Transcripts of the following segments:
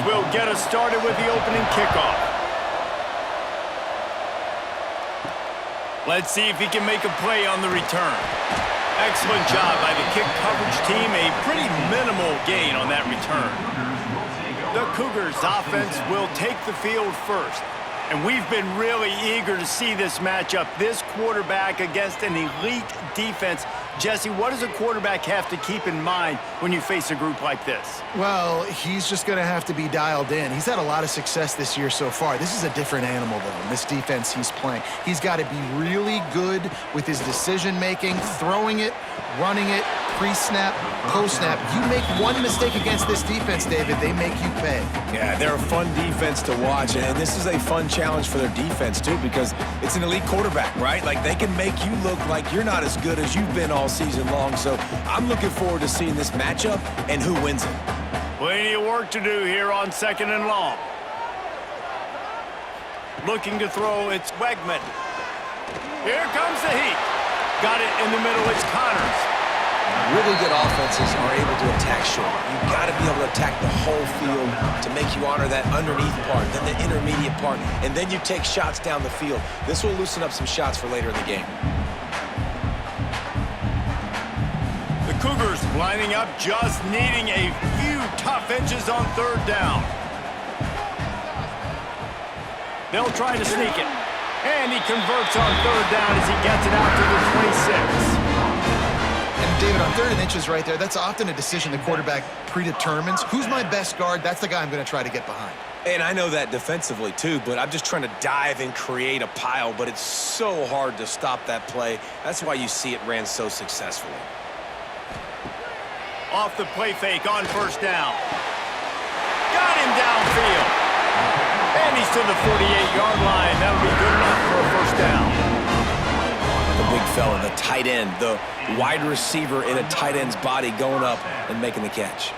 will get us started with the opening kickoff. Let's see if he can make a play on the return. Excellent job by the kick coverage team. A pretty minimal gain on that return. The Cougars offense will take the field first. And we've been really eager to see this matchup. This quarterback against an elite defense. Jesse, what does a quarterback have to keep in mind when you face a group like this? Well, he's just going to have to be dialed in. He's had a lot of success this year so far. This is a different animal, though, in this defense he's playing. He's got to be really good with his decision-making, throwing it, running it, pre-snap, post-snap. You make one mistake against this defense, David, they make you pay. Yeah, they're a fun defense to watch, and this is a fun challenge for their defense, too, because it's an elite quarterback, right? Like, they can make you look like you're not as good as you've been all season long, so I'm looking forward to seeing this matchup and who wins it. Plenty of work to do here on 2nd and long. Looking to throw, it's Wegman. Here comes the heat. Got it in the middle, it's Connors. Really good offenses are able to attack short. You've got to be able to attack the whole field to make you honor that underneath part, then the intermediate part, and then you take shots down the field. This will loosen up some shots for later in the game. The Cougars lining up, just needing a few tough inches on 3rd down. They'll try to sneak it. And he converts on 3rd down as he gets it out to the 26. And David, on 3rd and inches right there, that's often a decision the quarterback predetermines. Who's my best guard? That's the guy I'm going to try to get behind. And I know that defensively, too, but I'm just trying to dive and create a pile, but it's so hard to stop that play. That's why you see it ran so successfully. Off the play fake on 1st down. Got him downfield. And he's to the 48-yard line. That'll be good enough for a 1st down. The big fella, the tight end, the wide receiver in a tight end's body going up and making the catch.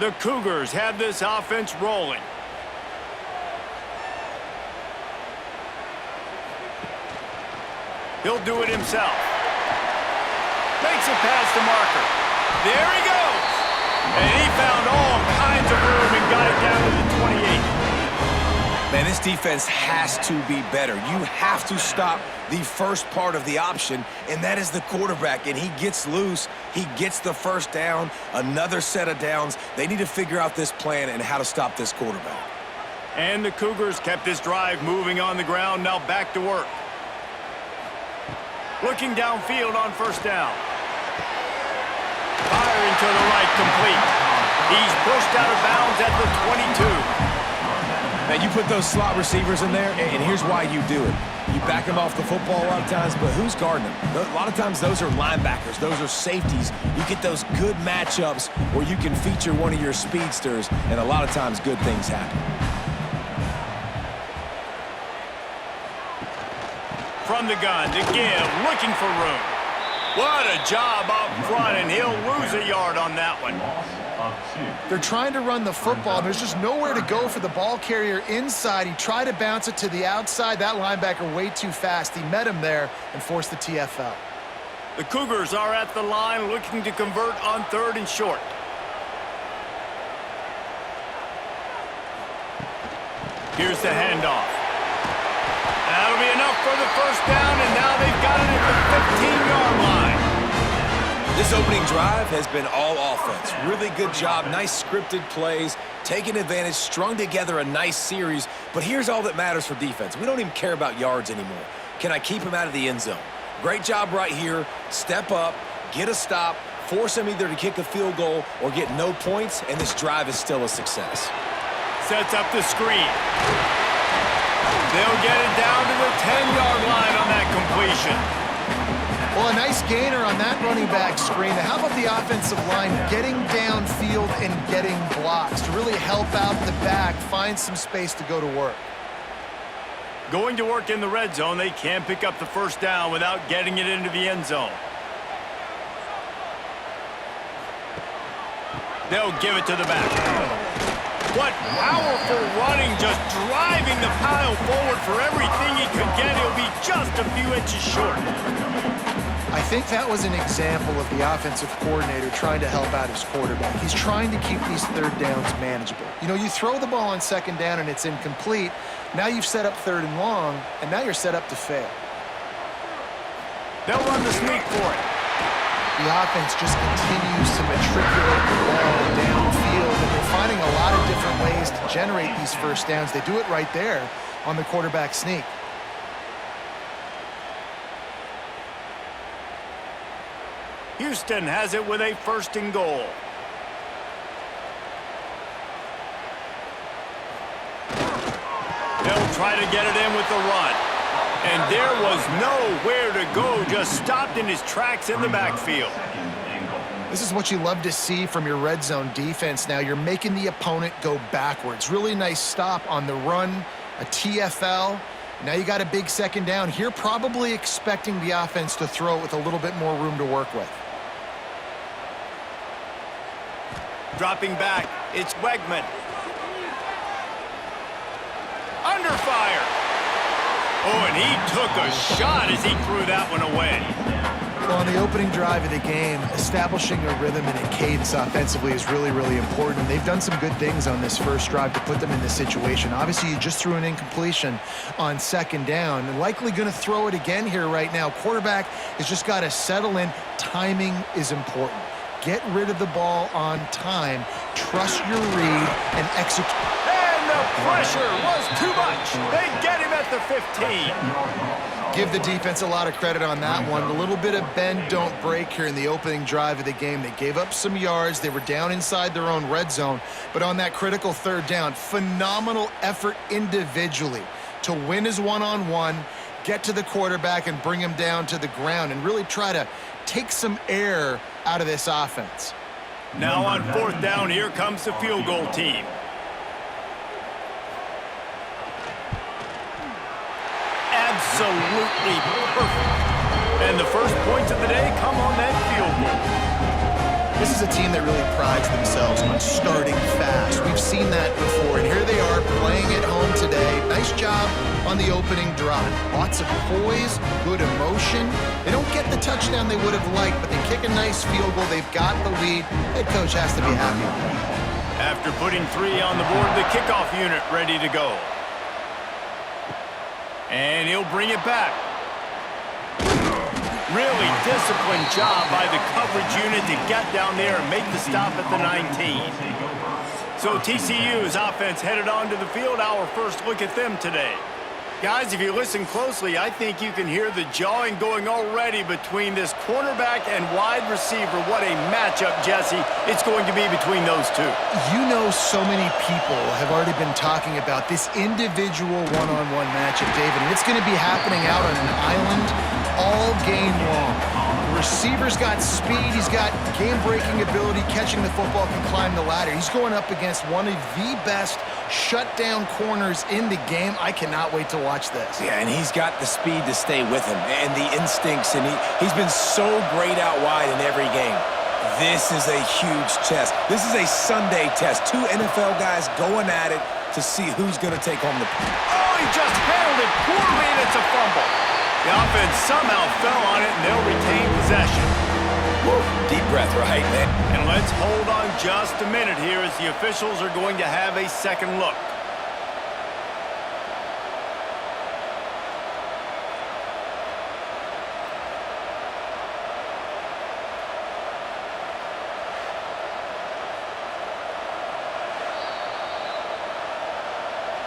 The Cougars have this offense rolling. He'll do it himself. Makes it past the marker. There he goes. And he found all kinds of room and got it down to the 28. Man, this defense has to be better. You have to stop the first part of the option, and that is the quarterback. And he gets loose. He gets the 1st down, another set of downs. They need to figure out this plan and how to stop this quarterback. And the Cougars kept this drive moving on the ground. Now back to work. Looking downfield on 1st down. Firing to the right, complete. He's pushed out of bounds at the 22. Now, you put those slot receivers in there, and here's why you do it. You back them off the football a lot of times, but who's guarding them? A lot of times, those are linebackers. Those are safeties. You get those good matchups where you can feature one of your speedsters, and a lot of times, good things happen. From the gun to give, looking for room. What a job up front, and he'll lose a yard on that one. They're trying to run the football. There's just nowhere to go for the ball carrier inside. He tried to bounce it to the outside. That linebacker way too fast. He met him there and forced the TFL. The Cougars are at the line looking to convert on 3rd and short. Here's the handoff. That'll be enough for the 1st down, and now they've got it at the 15-yard line. This opening drive has been all offense. Really good job, nice scripted plays, taking advantage, strung together a nice series. But here's all that matters for defense. We don't even care about yards anymore. Can I keep him out of the end zone? Great job right here. Step up, get a stop, force him either to kick a field goal or get no points, and this drive is still a success. Sets up the screen. They'll get it down to the 10-yard line on that completion. Well, a nice gainer on that running back screen. How about the offensive line getting downfield and getting blocks to really help out the back, find some space to go to work? Going to work in the red zone, they can't pick up the 1st down without getting it into the end zone. They'll give it to the back. What powerful running, just driving the pile forward for everything he could get. He'll be just a few inches short. I think that was an example of the offensive coordinator trying to help out his quarterback. He's trying to keep these third downs manageable. You know, you throw the ball on second down and it's incomplete. Now you've set up third and long, and now you're set up to fail. They'll run the sneak for it. The offense just continues to matriculate the ball downfield, and they're finding a lot of different ways to generate these first downs. They do it right there on the quarterback sneak. Houston has it with a 1st and goal. They'll try to get it in with the run. And there was nowhere to go, just stopped in his tracks in the backfield. This is what you love to see from your red zone defense now. You're making the opponent go backwards. Really nice stop on the run, a TFL. Now you got a big second down. Here probably expecting the offense to throw it with a little bit more room to work with. Dropping back, it's Wegman. Under fire. Oh, and he took a shot as he threw that one away. Well, on the opening drive of the game, establishing a rhythm and a cadence offensively is really, really important. They've done some good things on this first drive to put them in this situation. Obviously, you just threw an incompletion on second down, and likely going to throw it again here right now. Quarterback has just got to settle in. Timing is important. Get rid of the ball on time. Trust your read and execute. And the pressure was too much. They get him at the 15. Give the defense a lot of credit on that one. A little bit of bend, don't break here in the opening drive of the game. They gave up some yards. They were down inside their own red zone. But on that critical third down, phenomenal effort individually to win his one-on-one, get to the quarterback and bring him down to the ground and really try to take some air out of this offense. Now on 4th down, here comes the field goal team. Absolutely perfect. And the first points of the day come on that field goal. This is a team that really prides themselves on starting fast. We've seen that before, and here they are playing at home today. Nice job on the opening drive. Lots of poise, good emotion. They don't get the touchdown they would have liked, but they kick a nice field goal. They've got the lead. Head coach has to be happy with that. After putting 3 on the board, the kickoff unit ready to go. And he'll bring it back. Really disciplined job by the coverage unit to get down there and make the stop at the 19. So TCU's offense headed onto the field. Our first look at them today. Guys, if you listen closely, I think you can hear the jawing going already between this cornerback and wide receiver. What a matchup, Jesse, it's going to be between those two. You know, so many people have already been talking about this individual one-on-one matchup, David, and it's going to be happening out on an island all game long. The receiver's got speed, he's got game-breaking ability, catching the football, can climb the ladder. He's going up against one of the best shutdown corners in the game. I cannot wait to watch this. Yeah, and he's got the speed to stay with him and the instincts, and he's been so great out wide in every game. This is a huge test. This is a Sunday test. 2 NFL guys going at it to see who's going to take home the... Oh, he just handled it poorly, and it's a fumble. The offense somehow fell on it, and they'll retain possession. Woo, deep breath, right? And let's hold on just a minute here as the officials are going to have a second look.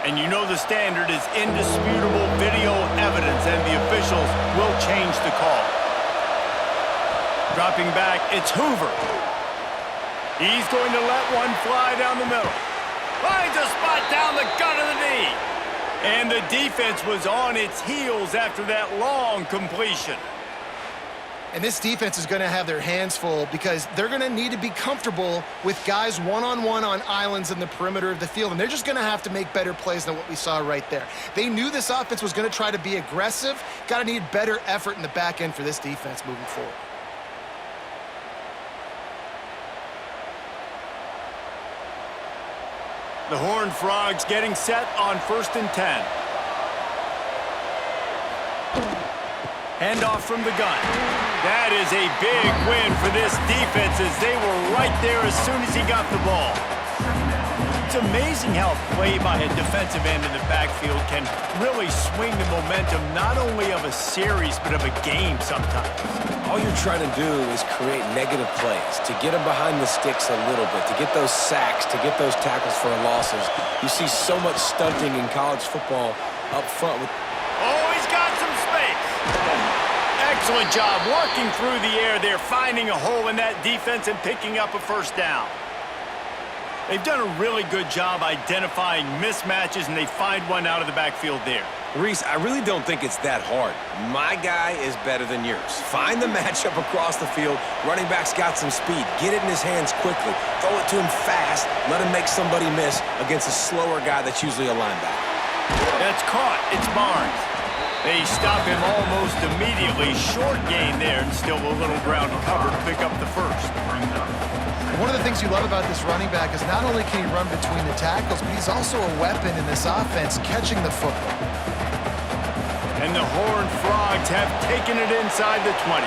And you know the standard is indisputable video evidence, and the officials will change the call. Dropping back, it's Hoover. He's going to let one fly down the middle. Finds a spot down the gut of the knee. And the defense was on its heels after that long completion. And this defense is going to have their hands full because they're going to need to be comfortable with guys one-on-one on islands in the perimeter of the field, and they're just going to have to make better plays than what we saw right there. They knew this offense was going to try to be aggressive. Got to need better effort in the back end for this defense moving forward. The Horned Frogs getting set on 1st and 10. Handoff from the gun. That is a big win for this defense as they were right there as soon as he got the ball. It's amazing how play by a defensive end in the backfield can really swing the momentum not only of a series but of a game sometimes. All you're trying to do is create negative plays, to get them behind the sticks a little bit, to get those sacks, to get those tackles for losses. You see so much stunting in college football up front. Oh, he's got some space. Excellent job working through the air there, finding a hole in that defense and picking up a first down. They've done a really good job identifying mismatches, and they find one out of the backfield there. Reese, I really don't think it's that hard. My guy is better than yours. Find the matchup across the field. Running back's got some speed. Get it in his hands quickly. Throw it to him fast. Let him make somebody miss against a slower guy that's usually a linebacker. That's caught. It's Barnes. They stop him almost immediately. Short gain there, and still a little ground cover to pick up the first. One of the things you love about this running back is not only can he run between the tackles, but he's also a weapon in this offense catching the football. And the Horned Frogs have taken it inside the 20.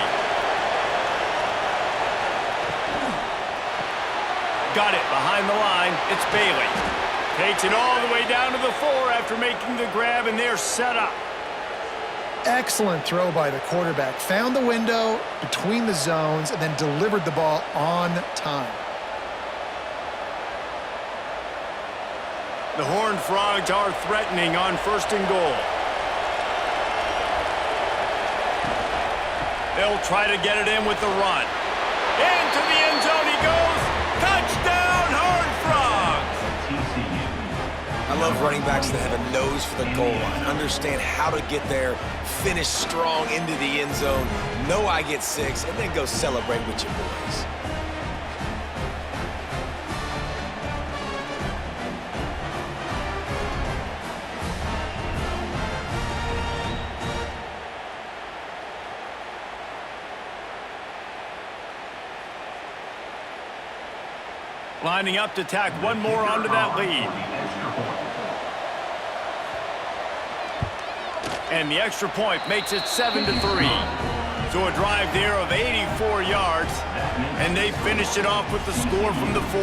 Got it behind the line. It's Bailey. Takes it all the way down to the 4 after making the grab, and they're set up. Excellent throw by the quarterback. Found the window between the zones and then delivered the ball on time. The Horned Frogs are threatening on 1st and goal. They'll try to get it in with the run. Into the end zone he goes. Touchdown, Horned Frogs! I love running backs that have a nose for the goal line. Understand how to get there, finish strong into the end zone, know I get 6, and then go celebrate with your boys. Lining up to tack one more onto that lead. And the extra point makes it 7-3. So a drive there of 84 yards, and they finish it off with the score from the 4.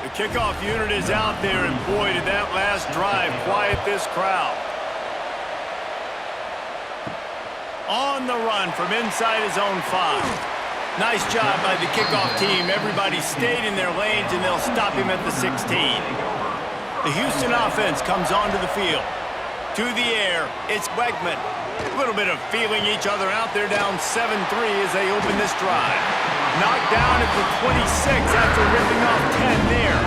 The kickoff unit is out there, and boy, did that last drive quiet this crowd. On the run from inside his own 5. Nice job by the kickoff team. Everybody stayed in their lanes, and they'll stop him at the 16. The Houston offense comes onto the field. To the air, it's Wegman. A little bit of feeling each other out there, down 7-3 as they open this drive. Knocked down at the 26 after ripping off 10 there.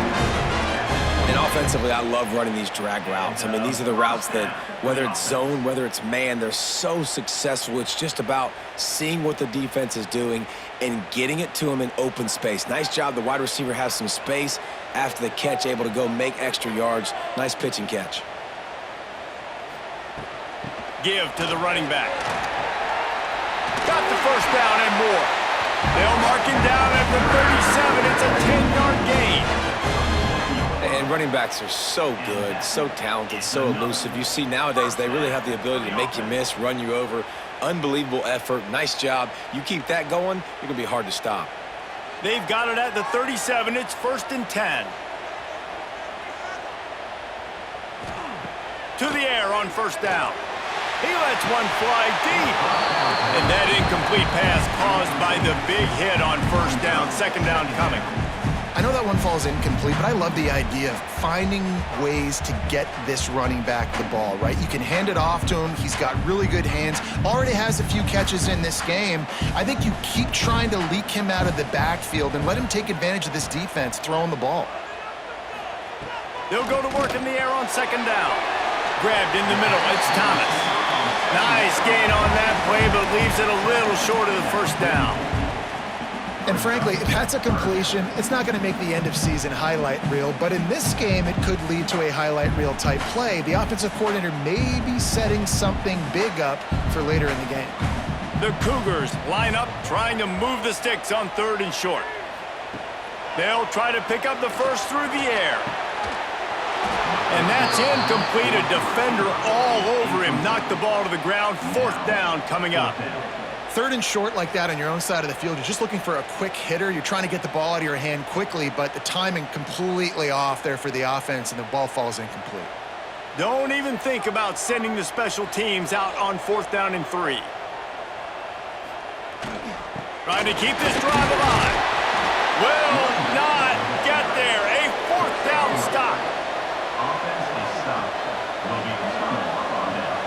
And offensively, I love running these drag routes. I mean, these are the routes that, whether it's zone, whether it's man, they're so successful. It's just about seeing what the defense is doing and getting it to them in open space. Nice job. The wide receiver has some space after the catch, able to go make extra yards. Nice pitch and catch. Give to the running back. Got the first down and more. They'll mark him down at the 37. It's a 10-yard gain. And running backs are so good, so talented, so elusive. You see nowadays they really have the ability to make you miss, run you over. Unbelievable effort. Nice job. You keep that going, you're going to be hard to stop. They've got it at the 37. It's 1st and 10. To the air on 1st down. He lets one fly deep. And that incomplete pass caused by the big hit on 1st down. 2nd down coming. I know that one falls incomplete, but I love the idea of finding ways to get this running back the ball, right? You can hand it off to him. He's got really good hands. Already has a few catches in this game. I think you keep trying to leak him out of the backfield and let him take advantage of this defense throwing the ball. They'll go to work in the air on 2nd down. Grabbed in the middle. It's Thomas. Nice gain on that play, but leaves it a little short of the 1st down. And frankly, if that's a completion, it's not going to make the end-of-season highlight reel, but in this game, it could lead to a highlight reel type play. The offensive coordinator may be setting something big up for later in the game. The Cougars line up, trying to move the sticks on 3rd and short. They'll try to pick up the first through the air. And that's incomplete. A defender all over him. Knocked the ball to the ground. 4th down coming up. 3rd and short like that on your own side of the field. You're just looking for a quick hitter. You're trying to get the ball out of your hand quickly, but the timing completely off there for the offense, and the ball falls incomplete. Don't even think about sending the special teams out on 4th down and 3. Trying to keep this drive alive. Will not get there. A 4th down stop. Offense is stopped. Will be returned on down.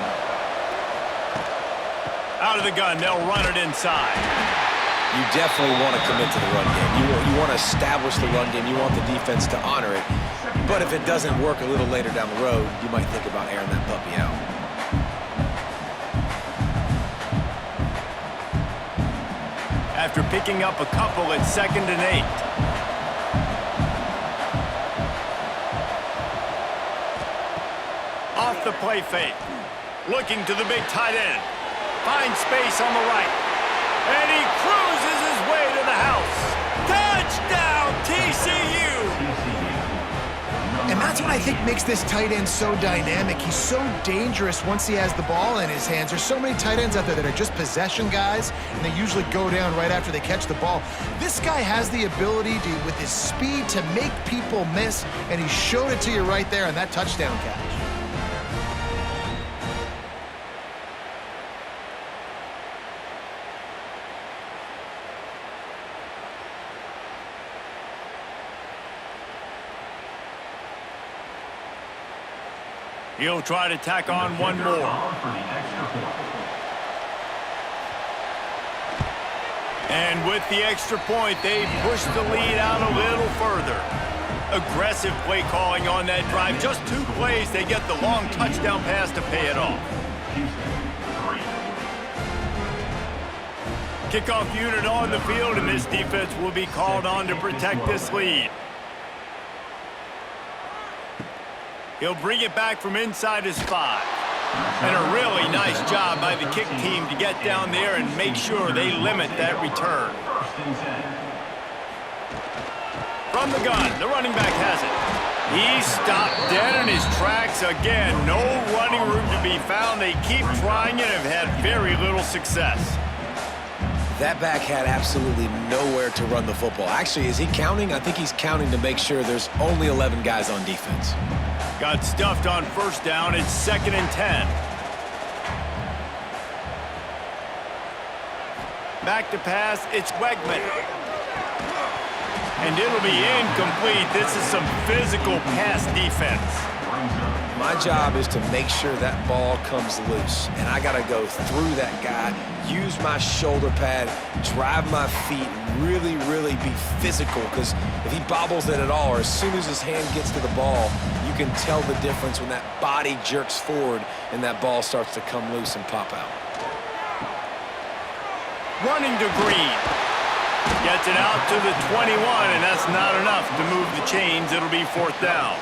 Out of the gun, they'll run it inside. You definitely want to commit to the run game. You want to establish the run game. You want the defense to honor it. But if it doesn't work a little later down the road, you might think about airing that puppy out. After picking up a couple at 2nd and 8. Off the play fake. Looking to the big tight end. Finds space on the right. And he cruises his way to the house. Touchdown, TCU! And that's what I think makes this tight end so dynamic. He's so dangerous once he has the ball in his hands. There's so many tight ends out there that are just possession guys, and they usually go down right after they catch the ball. This guy has the ability to, with his speed, to make people miss, and he showed it to you right there on that touchdown catch. He'll try to tack on one more. And with the extra point, they push the lead out a little further. Aggressive play calling on that drive. Just 2 plays, they get the long touchdown pass to pay it off. Kickoff unit on the field, and this defense will be called on to protect this lead. He'll bring it back from inside his 5. And a really nice job by the kick team to get down there and make sure they limit that return. From the gun, the running back has it. He stopped dead in his tracks again. No running room to be found. They keep trying and have had very little success. That back had absolutely nowhere to run the football. Actually, is he counting? I think he's counting to make sure there's only 11 guys on defense. Got stuffed on 1st down. It's 2nd and 10. Back to pass. It's Wegman. And it'll be incomplete. This is some physical pass defense. My job is to make sure that ball comes loose. And I got to go through that guy, use my shoulder pad, drive my feet, really, really be physical. Because if he bobbles it at all, or as soon as his hand gets to the ball, you can tell the difference when that body jerks forward and that ball starts to come loose and pop out. Running to Green. Gets it out to the 21, and that's not enough to move the chains. It'll be 4th down.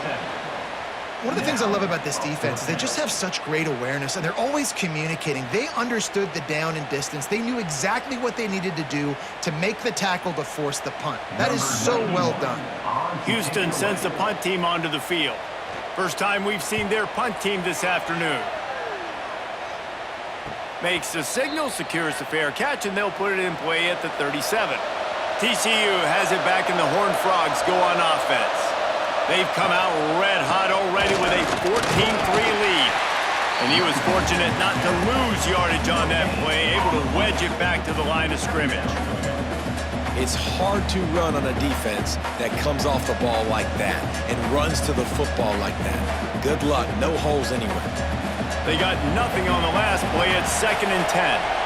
One of the things I love about this defense is they just have such great awareness, and they're always communicating. They understood the down and distance. They knew exactly what they needed to do to make the tackle to force the punt. That is so well done. Houston sends the punt team onto the field. First time we've seen their punt team this afternoon. Makes the signal, secures the fair catch, and they'll put it in play at the 37. TCU has it back, and the Horned Frogs go on offense. They've come out red hot already with a 14-3 lead. And he was fortunate not to lose yardage on that play, able to wedge it back to the line of scrimmage. It's hard to run on a defense that comes off the ball like that and runs to the football like that. Good luck, no holes anywhere. They got nothing on the last play. It's 2nd and 10.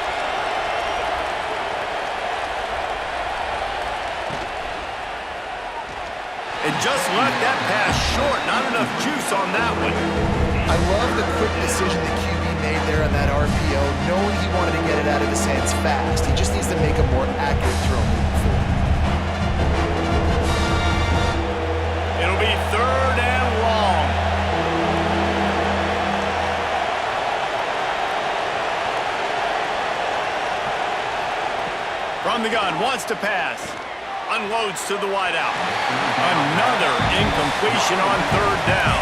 And just left that pass short. Not enough juice on that one. I love the quick decision the QB made there on that RPO, knowing he wanted to get it out of his hands fast. He just needs to make a more accurate throw moving forward. It'll be 3rd and long. From the gun, wants to pass. Unloads to the wideout. Another incompletion on 3rd down.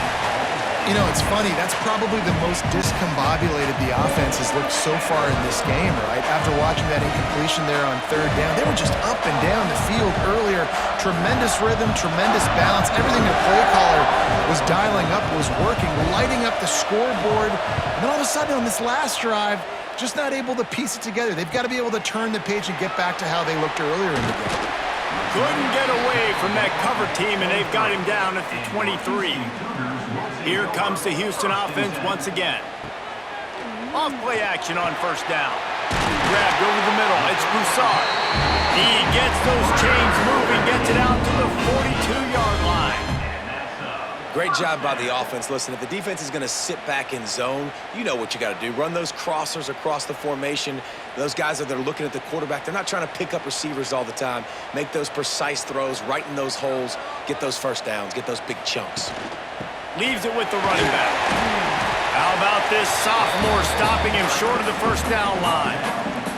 You know, it's funny. That's probably the most discombobulated the offense has looked so far in this game, right? After watching that incompletion there on third down, they were just up and down the field earlier. Tremendous rhythm, tremendous balance. Everything their play caller was dialing up was working, lighting up the scoreboard. And then all of a sudden on this last drive, just not able to piece it together. They've got to be able to turn the page and get back to how they looked earlier in the game. Couldn't get away from that cover team, and they've got him down at the 23. Here comes the Houston offense once again. Off play action on first down. Grabbed over the middle. It's Broussard. He gets those chains moving, gets it out to the 42-yard line. Great job by the offense. Listen, if the defense is going to sit back in zone, you know what you got to do. Run those crossers across the formation. Those guys that are looking at the quarterback, they're not trying to pick up receivers all the time. Make those precise throws, right in those holes, get those first downs, get those big chunks. Leaves it with the running back. How about this sophomore stopping him short of the first down line?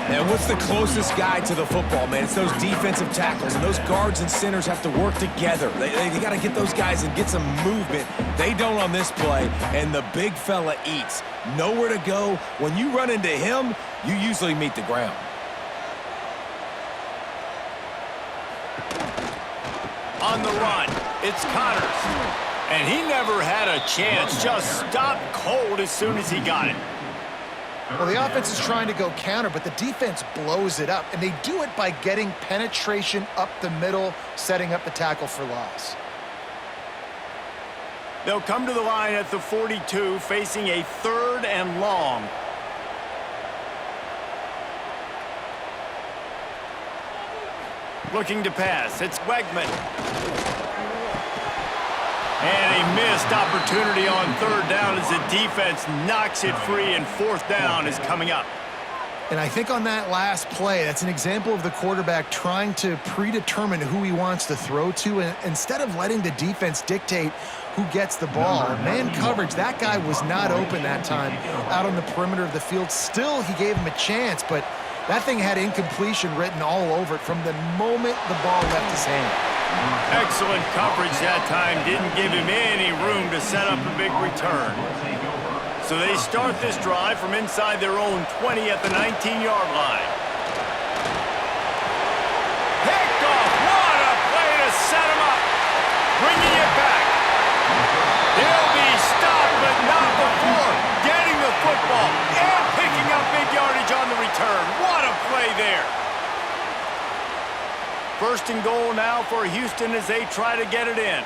And what's the closest guy to the football, man? It's those defensive tackles, and those guards and centers have to work together. They got to get those guys and get some movement. They don't on this play, and the big fella eats. Nowhere to go. When you run into him, you usually meet the ground. On the run, it's Connors. And he never had a chance, just stopped cold as soon as he got it. Well, the offense is trying to go counter, but the defense blows it up, and they do it by getting penetration up the middle, setting up the tackle for loss. They'll come to the line at the 42, facing a 3rd and long. Looking to pass, it's Wegman. And a missed opportunity on 3rd down as the defense knocks it free, and 4th down is coming up. And I think on that last play, that's an example of the quarterback trying to predetermine who he wants to throw to, and instead of letting the defense dictate who gets the ball. Man coverage, that guy was not open that time out on the perimeter of the field. Still, he gave him a chance, but that thing had incompletion written all over it from the moment the ball left his hand. Excellent coverage that time. Didn't give him any room to set up a big return. So they start this drive from inside their own 20 at the 19-yard line. Picked off. What a play to set him up. Bringing it back. He'll be stopped, but not before getting the football and picking up big yardage on the return. What a play there. 1st and goal now for Houston as they try to get it in.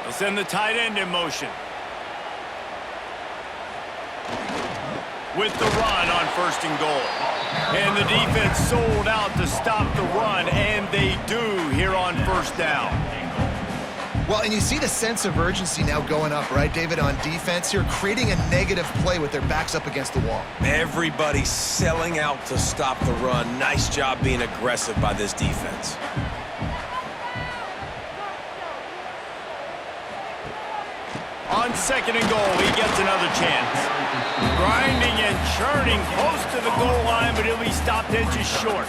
They'll send the tight end in motion. With the run on 1st and goal. And the defense sold out to stop the run, and they do here on 1st down. Well, and you see the sense of urgency now going up, right, David, on defense here, creating a negative play with their backs up against the wall. Everybody selling out to stop the run. Nice job being aggressive by this defense. On 2nd and goal, he gets another chance. Grinding and churning close to the goal line, but he'll be stopped inches short.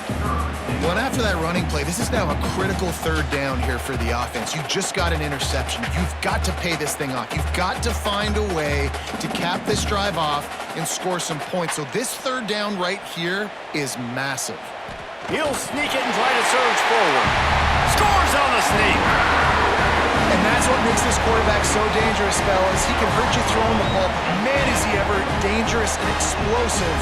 Well, and after that running play, this is now a critical 3rd down here for the offense. You just got an interception. You've got to pay this thing off. You've got to find a way to cap this drive off and score some points. So this 3rd down right here is massive. He'll sneak it and try to surge forward. Scores on the sneak. And that's what makes this quarterback so dangerous, fellas. He can hurt you throwing the ball. Man, is he ever dangerous and explosive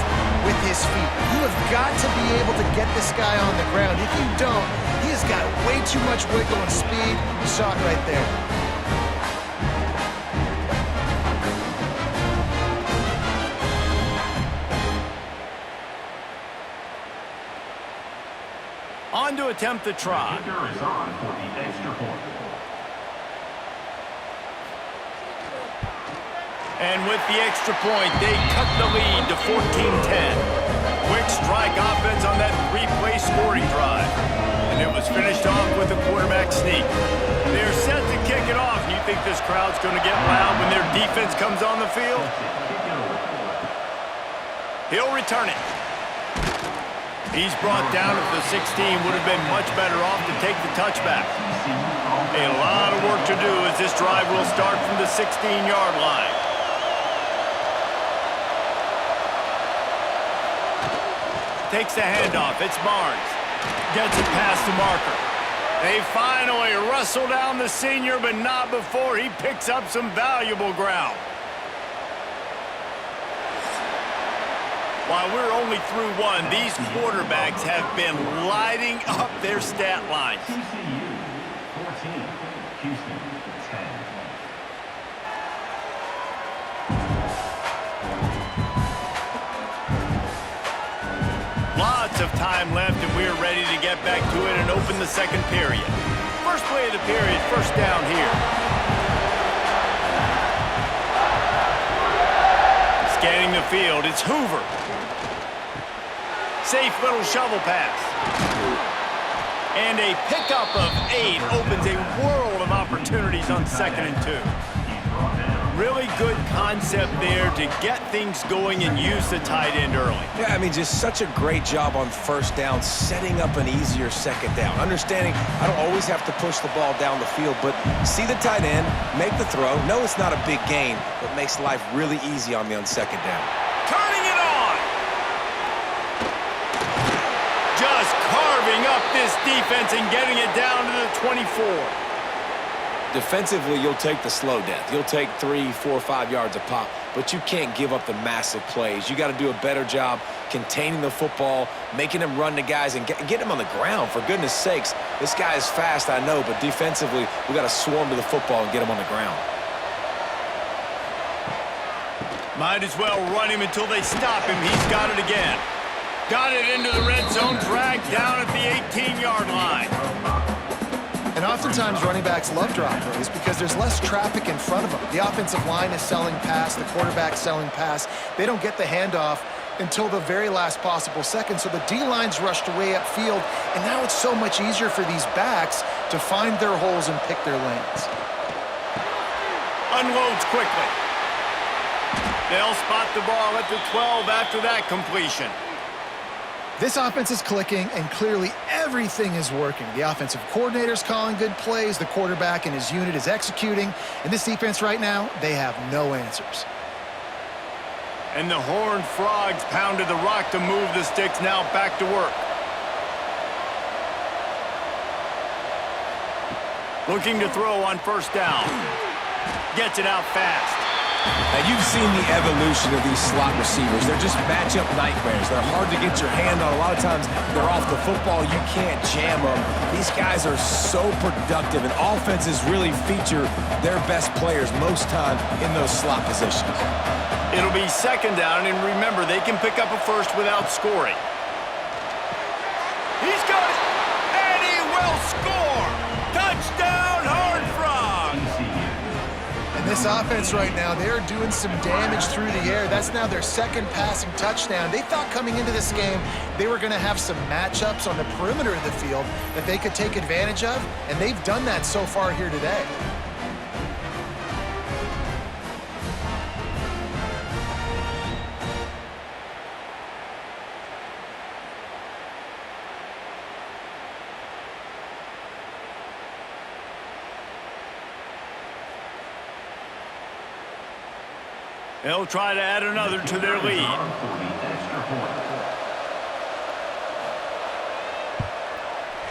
with his feet. You have got to be able to get this guy on the ground. If you don't, he has got way too much wiggle and speed. You saw it right there. On to attempt the try. Kicker is on for the extra point. And with the extra point, they cut the lead to 14-10. Quick strike offense on that 3-play scoring drive. And it was finished off with a quarterback sneak. They're set to kick it off. You think this crowd's going to get loud when their defense comes on the field? He'll return it. He's brought down at the 16. Would have been much better off to take the touchback. A lot of work to do as this drive will start from the 16-yard line. Takes the handoff. It's Barnes. Gets it past the marker. They finally wrestle down the senior, but not before he picks up some valuable ground. While we're only through one, these quarterbacks have been lighting up their stat lines. TCU 14, Houston 10. Lots of time left, and we're ready to get back to it and open the second period. First play of the period, first down here. Scanning the field, it's Hoover. Safe little shovel pass. And a pickup of 8 opens a world of opportunities on 2nd and 2. Really good concept there to get things going and use the tight end early. Yeah, I mean, just such a great job on first down, setting up an easier second down. Understanding I don't always have to push the ball down the field, but see the tight end, make the throw. No, it's not a big gain, but makes life really easy on me on second down. Turning it on! Just carving up this defense and getting it down to the 24. Defensively, you'll take the slow death. You'll take 3, 4, 5 yards a pop, but you can't give up the massive plays. You got to do a better job containing the football, making them run the guys, and get them on the ground. For goodness sakes, this guy is fast, I know, but defensively, we got to swarm to the football and get him on the ground. Might as well run him until they stop him. He's got it again. Got it into the red zone, dragged down at the 18-yard line. And oftentimes running backs love drop plays because there's less traffic in front of them. The offensive line is selling pass, the quarterback's selling pass. They don't get the handoff until the very last possible second, so the D-line's rushed away upfield, and now it's so much easier for these backs to find their holes and pick their lanes. Unloads quickly. They'll spot the ball at the 12 after that completion. This offense is clicking, and clearly everything is working. The offensive coordinator's calling good plays, the quarterback and his unit is executing, and this defense right now, they have no answers. And the Horned Frogs pounded the rock to move the sticks, now back to work. Looking to throw on first down. Gets it out fast. Now, you've seen the evolution of these slot receivers. They're just matchup nightmares. They're hard to get your hand on. A lot of times, they're off the football. You can't jam them. These guys are so productive, and offenses really feature their best players most time in those slot positions. It'll be second down, and remember, they can pick up a first without scoring. He's got it, and he will score! Touchdown, Horned Frogs! And this offense right now, they're doing some damage through the air. That's now their second passing touchdown. They thought coming into this game they were going to have some matchups on the perimeter of the field that they could take advantage of, and they've done that so far here today. They'll try to add another to their lead.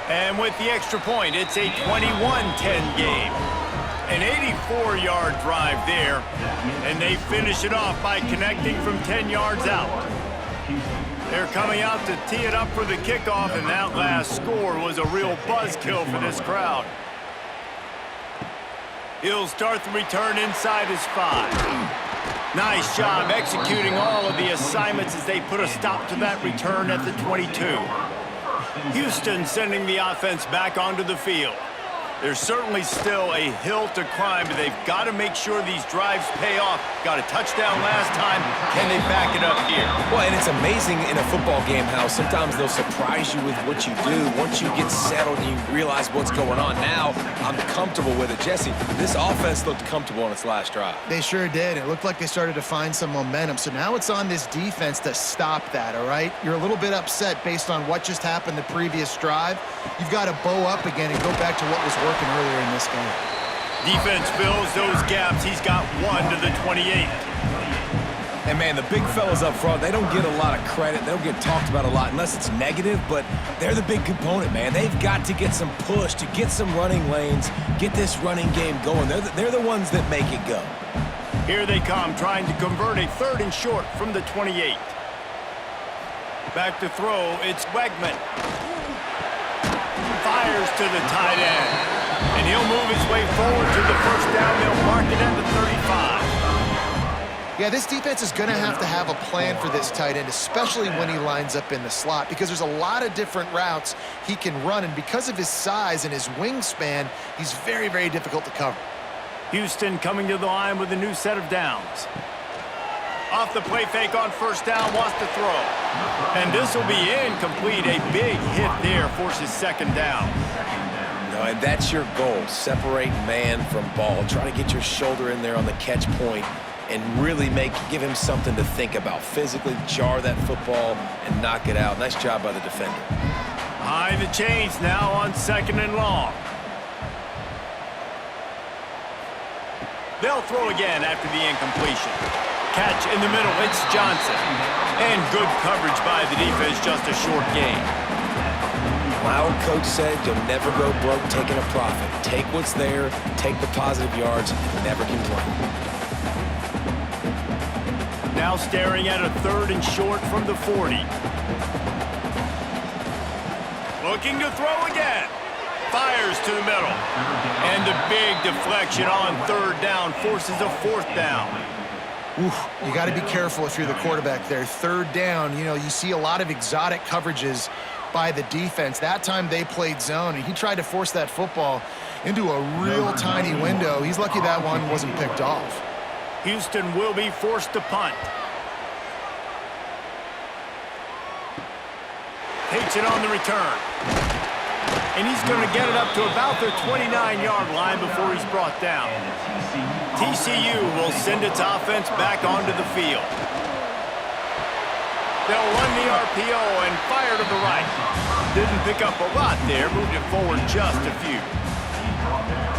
And with the extra point, it's a 21-10 game. An 84-yard drive there, and they finish it off by connecting from 10 yards out. They're coming out to tee it up for the kickoff, and that last score was a real buzzkill for this crowd. He'll start the return inside his 5. Nice job executing all of the assignments as they put a stop to that return at the 22. Houston sending the offense back onto the field. There's certainly still a hill to climb, but they've got to make sure these drives pay off. Got a touchdown last time. Can they back it up here? Well, and it's amazing in a football game how sometimes they'll surprise you with what you do. Once you get settled and you realize what's going on, now I'm comfortable with it. Jesse, this offense looked comfortable on its last drive. They sure did. It looked like they started to find some momentum. So now it's on this defense to stop that, all right? You're a little bit upset based on what just happened the previous drive. You've got to bow up again and go back to what was working. working earlier in this game. Defense fills those gaps. He's got 1 to the 28. And, man, the big fellas up front, they don't get a lot of credit. They don't get talked about a lot unless it's negative, but they're the big component, man. They've got to get some push, to get some running lanes, get this running game going. They're the ones that make it go. Here they come, trying to convert a 3rd and short from the 28. Back to throw, it's Wegman. Fires to the tight end. And he'll move his way forward to the first down. They'll mark it at the 35. Yeah, this defense is going to have a plan for this tight end, especially when he lines up in the slot, because there's a lot of different routes he can run, and because of his size and his wingspan, he's very, very difficult to cover. Houston coming to the line with a new set of downs. Off the play fake on first down, wants to throw. And this will be incomplete. A big hit there forces 2nd down. And that's your goal, separate man from ball. Try to get your shoulder in there on the catch point and really give him something to think about. Physically jar that football and knock it out. Nice job by the defender. Behind the chains now on 2nd and long. They'll throw again after the incompletion. Catch in the middle, it's Johnson. And good coverage by the defense, just a short gain. My old coach said you'll never go broke taking a profit. Take what's there, take the positive yards, and never complain. Now staring at a 3rd and short from the 40. Looking to throw again. Fires to the middle. And the big deflection on 3rd down forces a 4th down. Oof, you got to be careful if you're the quarterback there. 3rd down, you see a lot of exotic coverages by the defense. That time they played zone, and he tried to force that football into a real tiny window. He's lucky that one wasn't picked off. Houston will be forced to punt. Takes it on the return. And he's going to get it up to about their 29-yard line before he's brought down. TCU will send its offense back onto the field. They'll run the RPO and fire to the right. Didn't pick up a lot there, moved it forward just a few.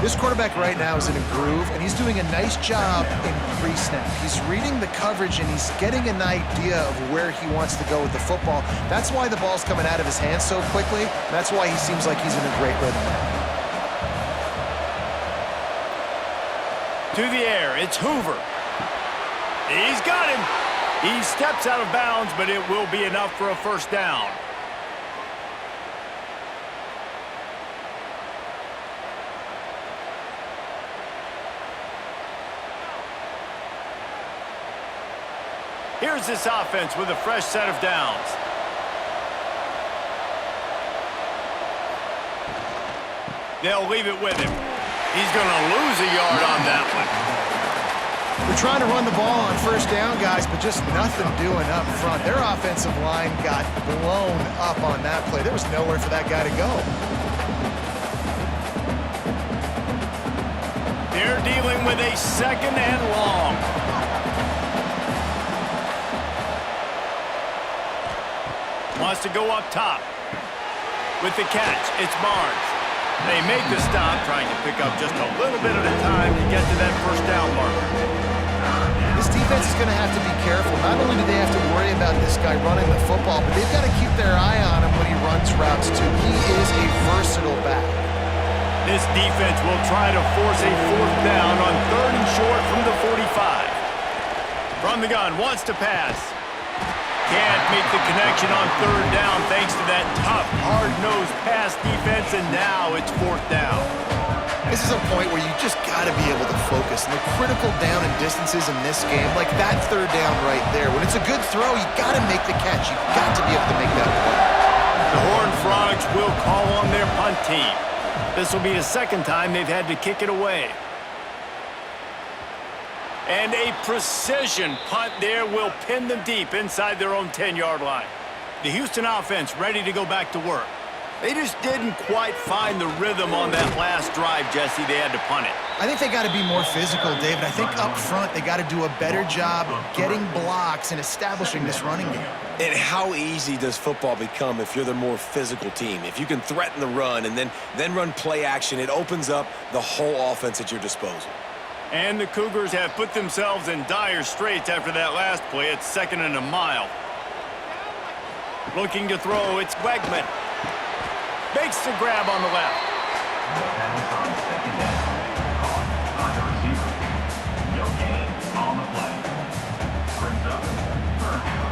This quarterback right now is in a groove, and he's doing a nice job in pre-snap. He's reading the coverage, and he's getting an idea of where he wants to go with the football. That's why the ball's coming out of his hands so quickly. That's why he seems like he's in a great rhythm now. To the air, it's Hoover. He's got him. He steps out of bounds, but it will be enough for a 1st down. Here's this offense with a fresh set of downs. They'll leave it with him. He's going to lose a yard on that one. They're trying to run the ball on 1st down, guys, but just nothing doing up front. Their offensive line got blown up on that play. There was nowhere for that guy to go. They're dealing with a 2nd and long. Wants to go up top. With the catch, it's Barnes. They make the stop, trying to pick up just a little bit at a time to get to that 1st down marker. This defense is going to have to be careful. Not only do they have to worry about this guy running the football, but they've got to keep their eye on him when he runs routes, too. He is a versatile back. This defense will try to force a 4th down on 3rd and short from the 45. From the gun, wants to pass. Can't make the connection on 3rd down thanks to that tough, hard-nosed pass defense, and now it's 4th down. This is a point where you just got to be able to focus. And the critical down and distances in this game, like that 3rd down right there, when it's a good throw, you got to make the catch. You've got to be able to make that play. The Horned Frogs will call on their punt team. This will be the 2nd time they've had to kick it away. And a precision punt there will pin them deep inside their own 10-yard line. The Houston offense ready to go back to work. They just didn't quite find the rhythm on that last drive, Jesse. They had to punt it. I think they got to be more physical, David. I think up front they got to do a better job getting blocks and establishing this running game. And how easy does football become if you're the more physical team? If you can threaten the run and then run play action, it opens up the whole offense at your disposal. And the Cougars have put themselves in dire straits after that last play. It's 2nd and a mile. Looking to throw, it's Wegman. Makes the grab on the left. Pass on 2nd down. Caught by the receiver. No gain on the play. Brings up 3rd down.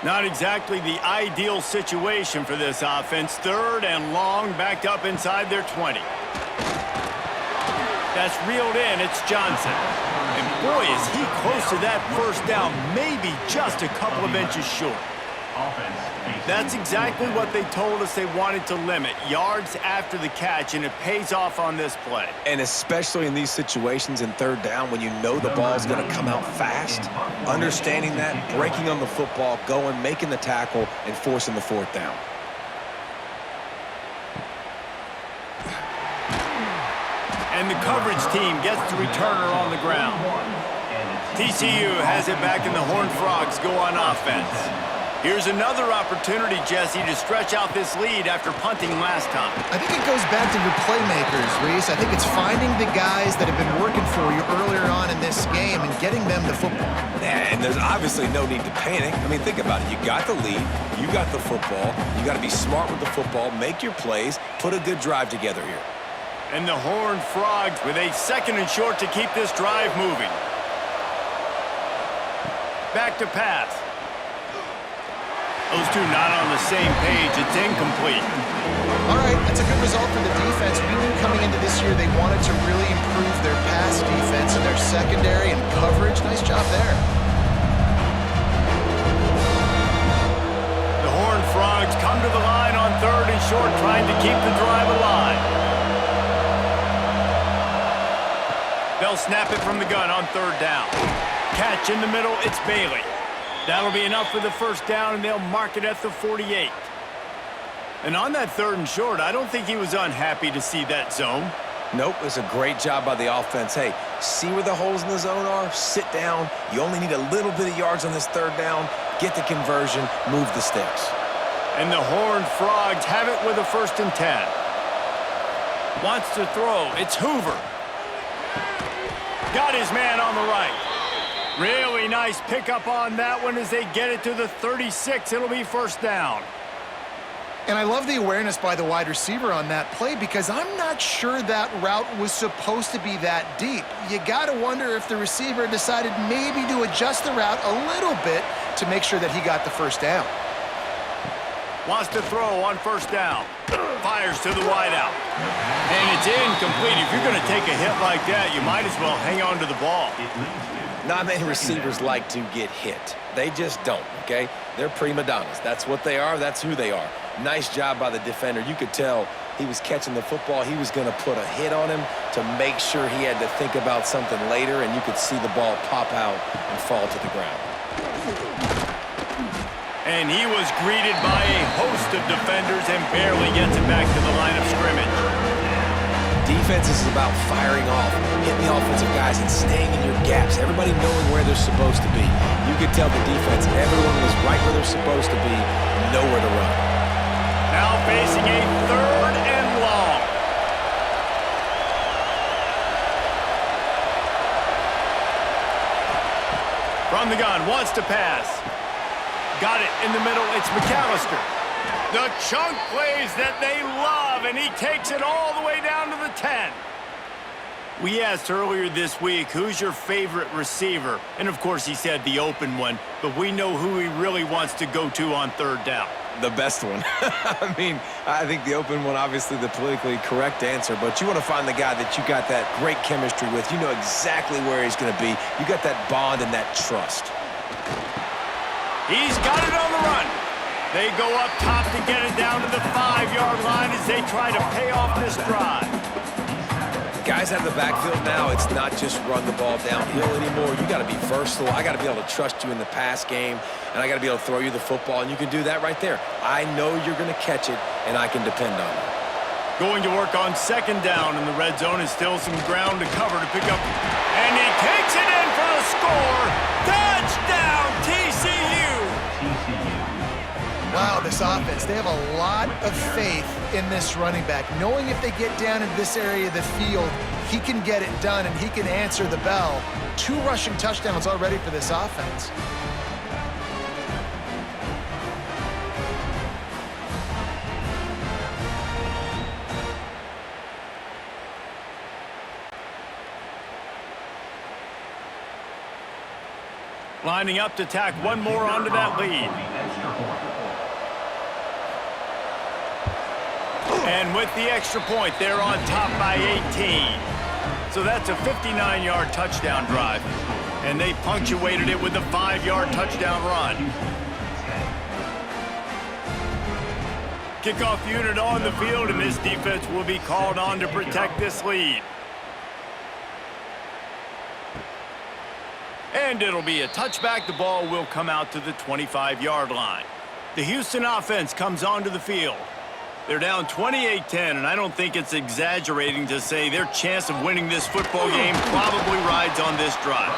Not exactly the ideal situation for this offense. 3rd and long, backed up inside their 20. That's reeled in. It's Johnson. And boy, is he close to that first down, maybe just a couple of inches short. That's exactly what they told us they wanted to limit, yards after the catch, and it pays off on this play. And especially in these situations in 3rd down when you know the ball's going to come out fast, understanding that, breaking on the football, going, making the tackle, and forcing the 4th down. And the coverage team gets the returner on the ground. TCU has it back, and the Horned Frogs go on offense. Here's another opportunity, Jesse, to stretch out this lead after punting last time. I think it goes back to your playmakers, Reese. I think it's finding the guys that have been working for you earlier on in this game and getting them the football. And there's obviously no need to panic. I mean, think about it. You got the lead. You got the football. You got to be smart with the football, make your plays, put a good drive together here. And the Horned Frogs with a 2nd and short to keep this drive moving. Back to pass. Those two not on the same page. It's incomplete. All right, that's a good result for the defense. We knew coming into this year they wanted to really improve their pass defense and their secondary and coverage. Nice job there. The Horned Frogs come to the line on 3rd and short, trying to keep the drive alive. They'll snap it from the gun on 3rd down. Catch in the middle, it's Bailey. That'll be enough for the first down, and they'll mark it at the 48. And on that 3rd and short, I don't think he was unhappy to see that zone. Nope, it's a great job by the offense. Hey, see where the holes in the zone are, sit down. You only need a little bit of yards on this 3rd down. Get the conversion, move the sticks. And the Horned Frogs have it with a 1st and 10. Wants to throw, it's Hoover. Got his man on the right. Really nice pickup on that one as they get it to the 36. It'll be 1st down. And I love the awareness by the wide receiver on that play because I'm not sure that route was supposed to be that deep. You got to wonder if the receiver decided maybe to adjust the route a little bit to make sure that he got the 1st down. Wants to throw on 1st down. Fires to the wideout. And it's incomplete. If you're going to take a hit like that, you might as well hang on to the ball. Not many receivers like to get hit. They just don't, okay? They're prima donnas. That's what they are. That's who they are. Nice job by the defender. You could tell he was catching the football. He was going to put a hit on him to make sure he had to think about something later, and you could see the ball pop out and fall to the ground. And he was greeted by a host of defenders and barely gets it back to the line of scrimmage. Defense is about firing off, hitting the offensive guys, and staying in your gaps. Everybody knowing where they're supposed to be. You could tell the defense, everyone was right where they're supposed to be, nowhere to run. Now facing a 3rd and long. From the gun, wants to pass. Got it in the middle, it's McAllister. The chunk plays that they love, and he takes it all the way down to the 10. We asked earlier this week, who's your favorite receiver? And of course he said the open one, but we know who he really wants to go to on 3rd down. The best one. I mean, I think the open one, obviously the politically correct answer, but you want to find the guy that you got that great chemistry with. You know exactly where he's going to be. You got that bond and that trust. He's got it on the run. They go up top to get it down to the 5-yard line as they try to pay off this drive. guys out of the backfield now, it's not just run the ball downhill anymore. You got to be versatile. I got to be able to trust you in the pass game, and I got to be able to throw you the football, and you can do that right there. I know you're going to catch it, and I can depend on you. Going to work on second down, and the red zone is still some ground to cover to pick up. And he takes it in for the score. Touchdown, TCU! Wow, this offense, they have a lot of faith in this running back. Knowing if they get down in this area of the field, he can get it done and he can answer the bell. 2 rushing touchdowns already for this offense. Lining up to tack one more onto that lead. And with the extra point, they're on top by 18. So that's a 59-yard touchdown drive. And they punctuated it with a 5-yard touchdown run. Kickoff unit on the field, and this defense will be called on to protect this lead. And it'll be a touchback. The ball will come out to the 25-yard line. The Houston offense comes onto the field. They're down 28-10, and I don't think it's exaggerating to say their chance of winning this football game probably rides on this drive.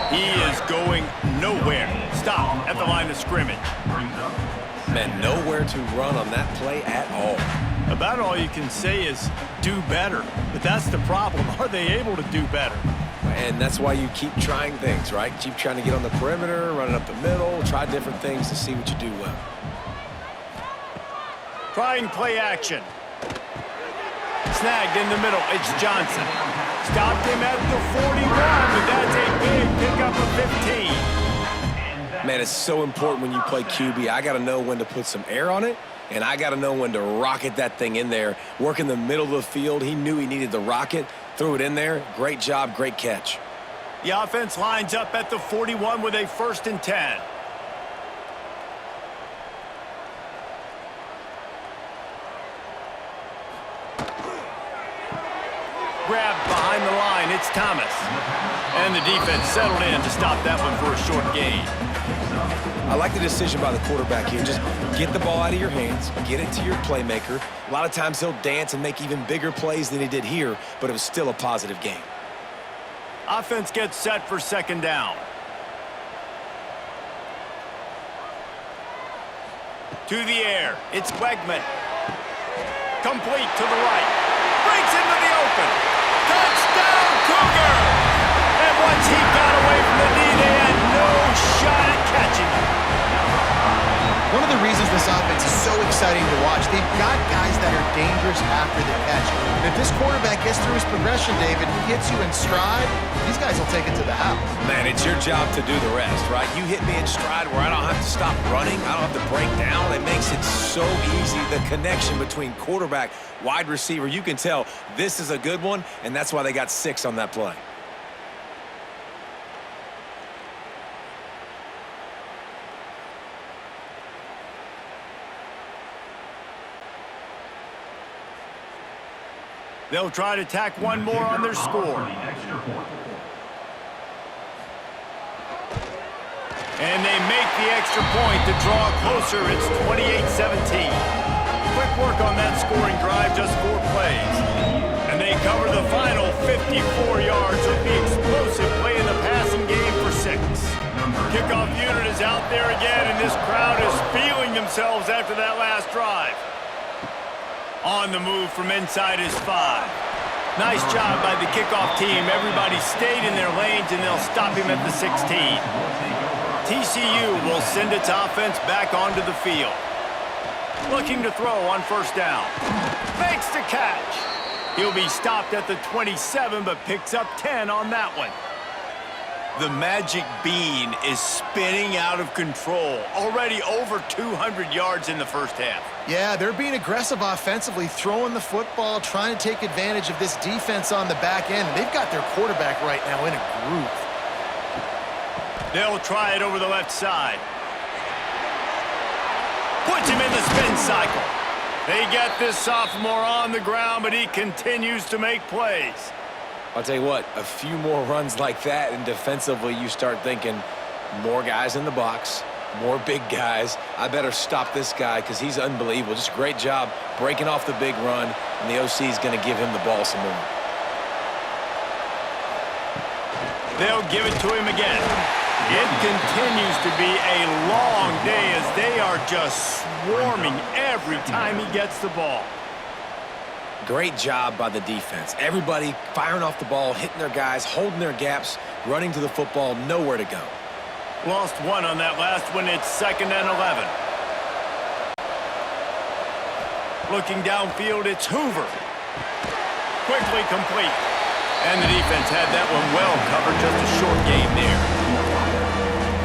He is going nowhere. Stop at the line of scrimmage. Man, nowhere to run on that play at all. About all you can say is do better. But that's the problem. Are they able to do better? And that's why you keep trying things, right? Keep trying to get on the perimeter, run it up the middle, try different things to see what you do well. Trying play action. Snagged in the middle. It's Johnson. Stopped him at the 41, but that's a big pickup of 15. Man, it's so important when you play QB. I got to know when to put some air on it, and I got to know when to rocket that thing in there. Work in the middle of the field. He knew he needed the rocket. Threw it in there. Great job, great catch. The offense lines up at the 41 with a 1st and 10. Grabbed behind the line, it's Thomas. And the defense settled in to stop that one for a short gain. I like the decision by the quarterback here. Just get the ball out of your hands, get it to your playmaker. A lot of times he'll dance and make even bigger plays than he did here, but it was still a positive game. Offense gets set for second down. To the air, it's Wegman. Complete to the right. Breaks into the open. Touchdown, Cougar! And once he got away from the knee, they had no shot at catching him. One of the reasons this offense is so exciting to watch, they've got guys that are dangerous after the catch. And if this quarterback gets through his progression, David, he hits you in stride, these guys will take it to the house. Man, it's your job to do the rest, right? You hit me in stride where I don't have to stop running. I don't have to break down. It makes it so easy. The connection between quarterback, wide receiver, you can tell this is a good one, and that's why they got 6 on that play. They'll try to tack one more on their score. And they make the extra point to draw closer. It's 28-17. Quick work on that scoring drive, just 4 plays. And they cover the final 54 yards with the explosive play in the passing game for 6. Kickoff unit is out there again, and this crowd is feeling themselves after that last drive. On the move from inside his 5. Nice job by the kickoff team. Everybody stayed in their lanes, and they'll stop him at the 16. TCU will send its offense back onto the field. Looking to throw on 1st down. Fakes the catch. He'll be stopped at the 27, but picks up 10 on that one. The magic bean is spinning out of control. Already over 200 yards in the first half. Yeah, they're being aggressive offensively, throwing the football, trying to take advantage of this defense on the back end. They've got their quarterback right now in a groove. They'll try it over the left side. Puts him in the spin cycle. They get this sophomore on the ground, but he continues to make plays. I'll tell you what, a few more runs like that, and defensively you start thinking more guys in the box, more big guys. I better stop this guy because he's unbelievable. Just a great job breaking off the big run, and the OC is going to give him the ball some more. They'll give it to him again. It continues to be a long day as they are just swarming every time he gets the ball. Great job by the defense. Everybody firing off the ball, hitting their guys, holding their gaps, running to the football, nowhere to go. Lost one on that last one. It's 2nd and 11. Looking downfield, it's Hoover. Quickly complete. And the defense had that one well covered. Just a short game there.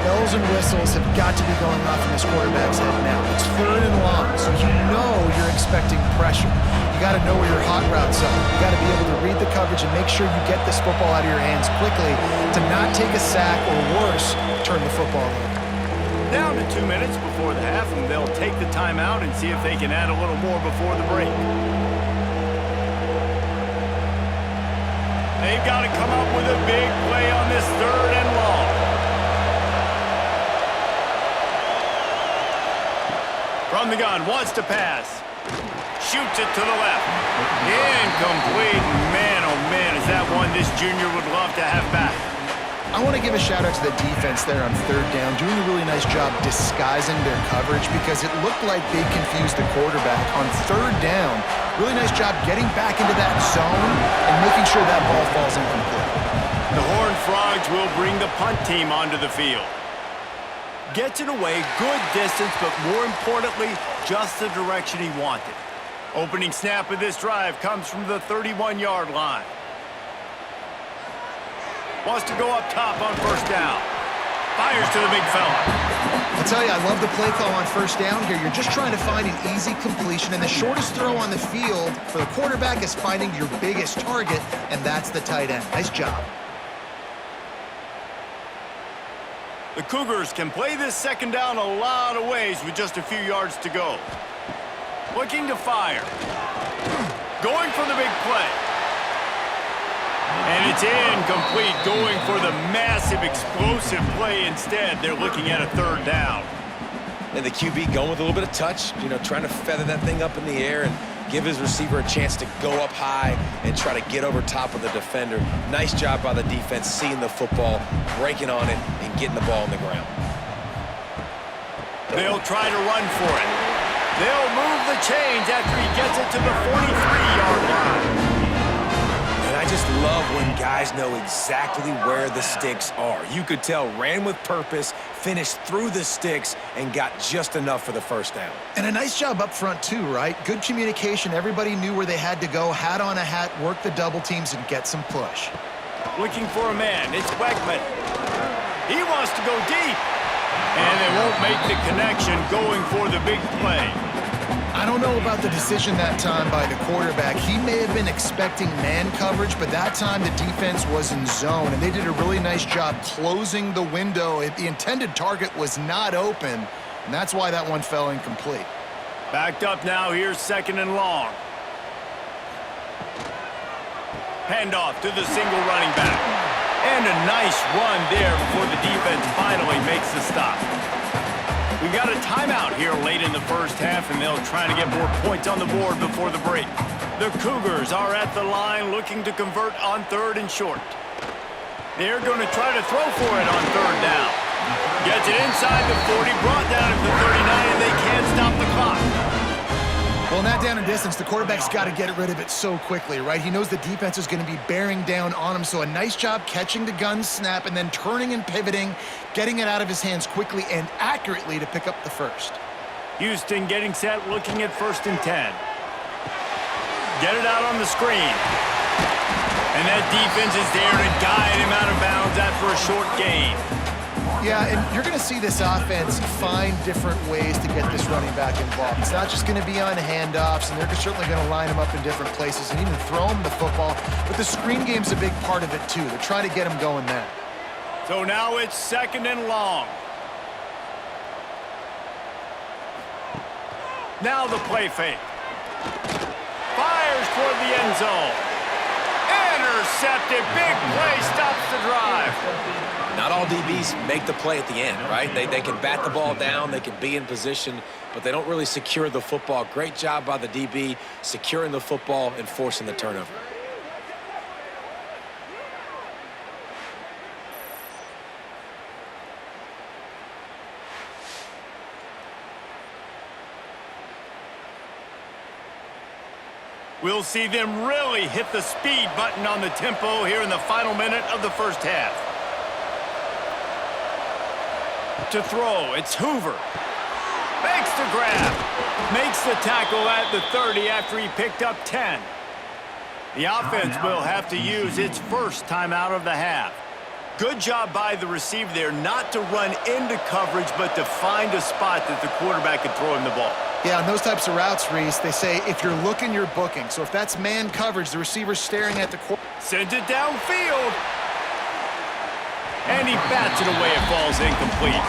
Bells and whistles have got to be going off in this quarterback's head now. It's 3rd and long, so you know you're expecting pressure. You got to know where your hot routes are. You got to be able to read the coverage and make sure you get this football out of your hands quickly to not take a sack or worse, turn the football over. Down to 2 minutes before the half, and they'll take the timeout and see if they can add a little more before the break. They've got to come up with a big play on this 3rd and long. From the gun, wants to pass. Shoots it to the left. Incomplete. Man, oh man, is that one this junior would love to have back. I want to give a shout out to the defense there on 3rd down, doing a really nice job disguising their coverage because it looked like they confused the quarterback on 3rd down. Really nice job getting back into that zone and making sure that ball falls incomplete. The Horned Frogs will bring the punt team onto the field. Gets it away, good distance, but more importantly, just the direction he wanted. Opening snap of this drive comes from the 31-yard line. Wants to go up top on 1st down. Fires to the big fella. I tell you, I love the play call on 1st down here. You're just trying to find an easy completion, and the shortest throw on the field for the quarterback is finding your biggest target, and that's the tight end. Nice job. The Cougars can play this 2nd down a lot of ways with just a few yards to go. Looking to fire. Going for the big play. And it's incomplete, going for the massive explosive play instead. They're looking at a 3rd down. And the QB going with a little bit of touch, trying to feather that thing up in the air and give his receiver a chance to go up high and try to get over top of the defender. Nice job by the defense, seeing the football, breaking on it, and getting the ball on the ground. They'll try to run for it. They'll move the chains after he gets it to the 43-yard line. And I just love when guys know exactly where the sticks are. You could tell ran with purpose, finished through the sticks, and got just enough for the 1st down. And a nice job up front too, right? Good communication. Everybody knew where they had to go, hat on a hat, work the double teams, and get some push. Looking for a man. It's Beckman. He wants to go deep. And they won't make the connection going for the big play. I don't know about the decision that time by the quarterback. He may have been expecting man coverage, but that time the defense was in zone, and they did a really nice job closing the window. The intended target was not open, and that's why that one fell incomplete. Backed up now. Here's 2nd and long. Handoff to the single running back. And a nice run there before the defense finally makes the stop. We've got a timeout here late in the 1st half, and they'll try to get more points on the board before the break. The Cougars are at the line looking to convert on 3rd and short. They're going to try to throw for it on 3rd down. Gets it inside the 40, brought down at the 39, and they can't stop the clock. Well, in that down and distance, the quarterback's got to get rid of it so quickly, right? He knows the defense is going to be bearing down on him, so a nice job catching the gun snap and then turning and pivoting, getting it out of his hands quickly and accurately to pick up the 1st. Houston getting set, looking at 1st and 10. Get it out on the screen. And that defense is there to guide him out of bounds after a short gain. Yeah, and you're going to see this offense find different ways to get this running back involved. It's not just going to be on handoffs, and they're certainly going to line him up in different places and even throw him the football. But the screen game's a big part of it, too. They're trying to get him going there. So now it's 2nd and long. Now the play fake. Fires toward the end zone. And Intercepted. Big play stops the drive. Not all DBs make the play at the end, right? They can bat the ball down, they can be in position, but they don't really secure the football. Great job by the DB securing the football and forcing the turnover. We'll see them really hit the speed button on the tempo here in the final minute of the first half. To throw, it's Hoover. Makes the grab. Makes the tackle at the 30 after he picked up 10. The offense will have to use its first timeout of the half. Good job by the receiver there not to run into coverage, but to find a spot that the quarterback can throw him the ball. Yeah, on those types of routes, Reese, they say if you're looking, you're booking. So if that's man coverage, the receiver's staring at the quarterback. Sends it downfield. And he bats it away. It falls incomplete.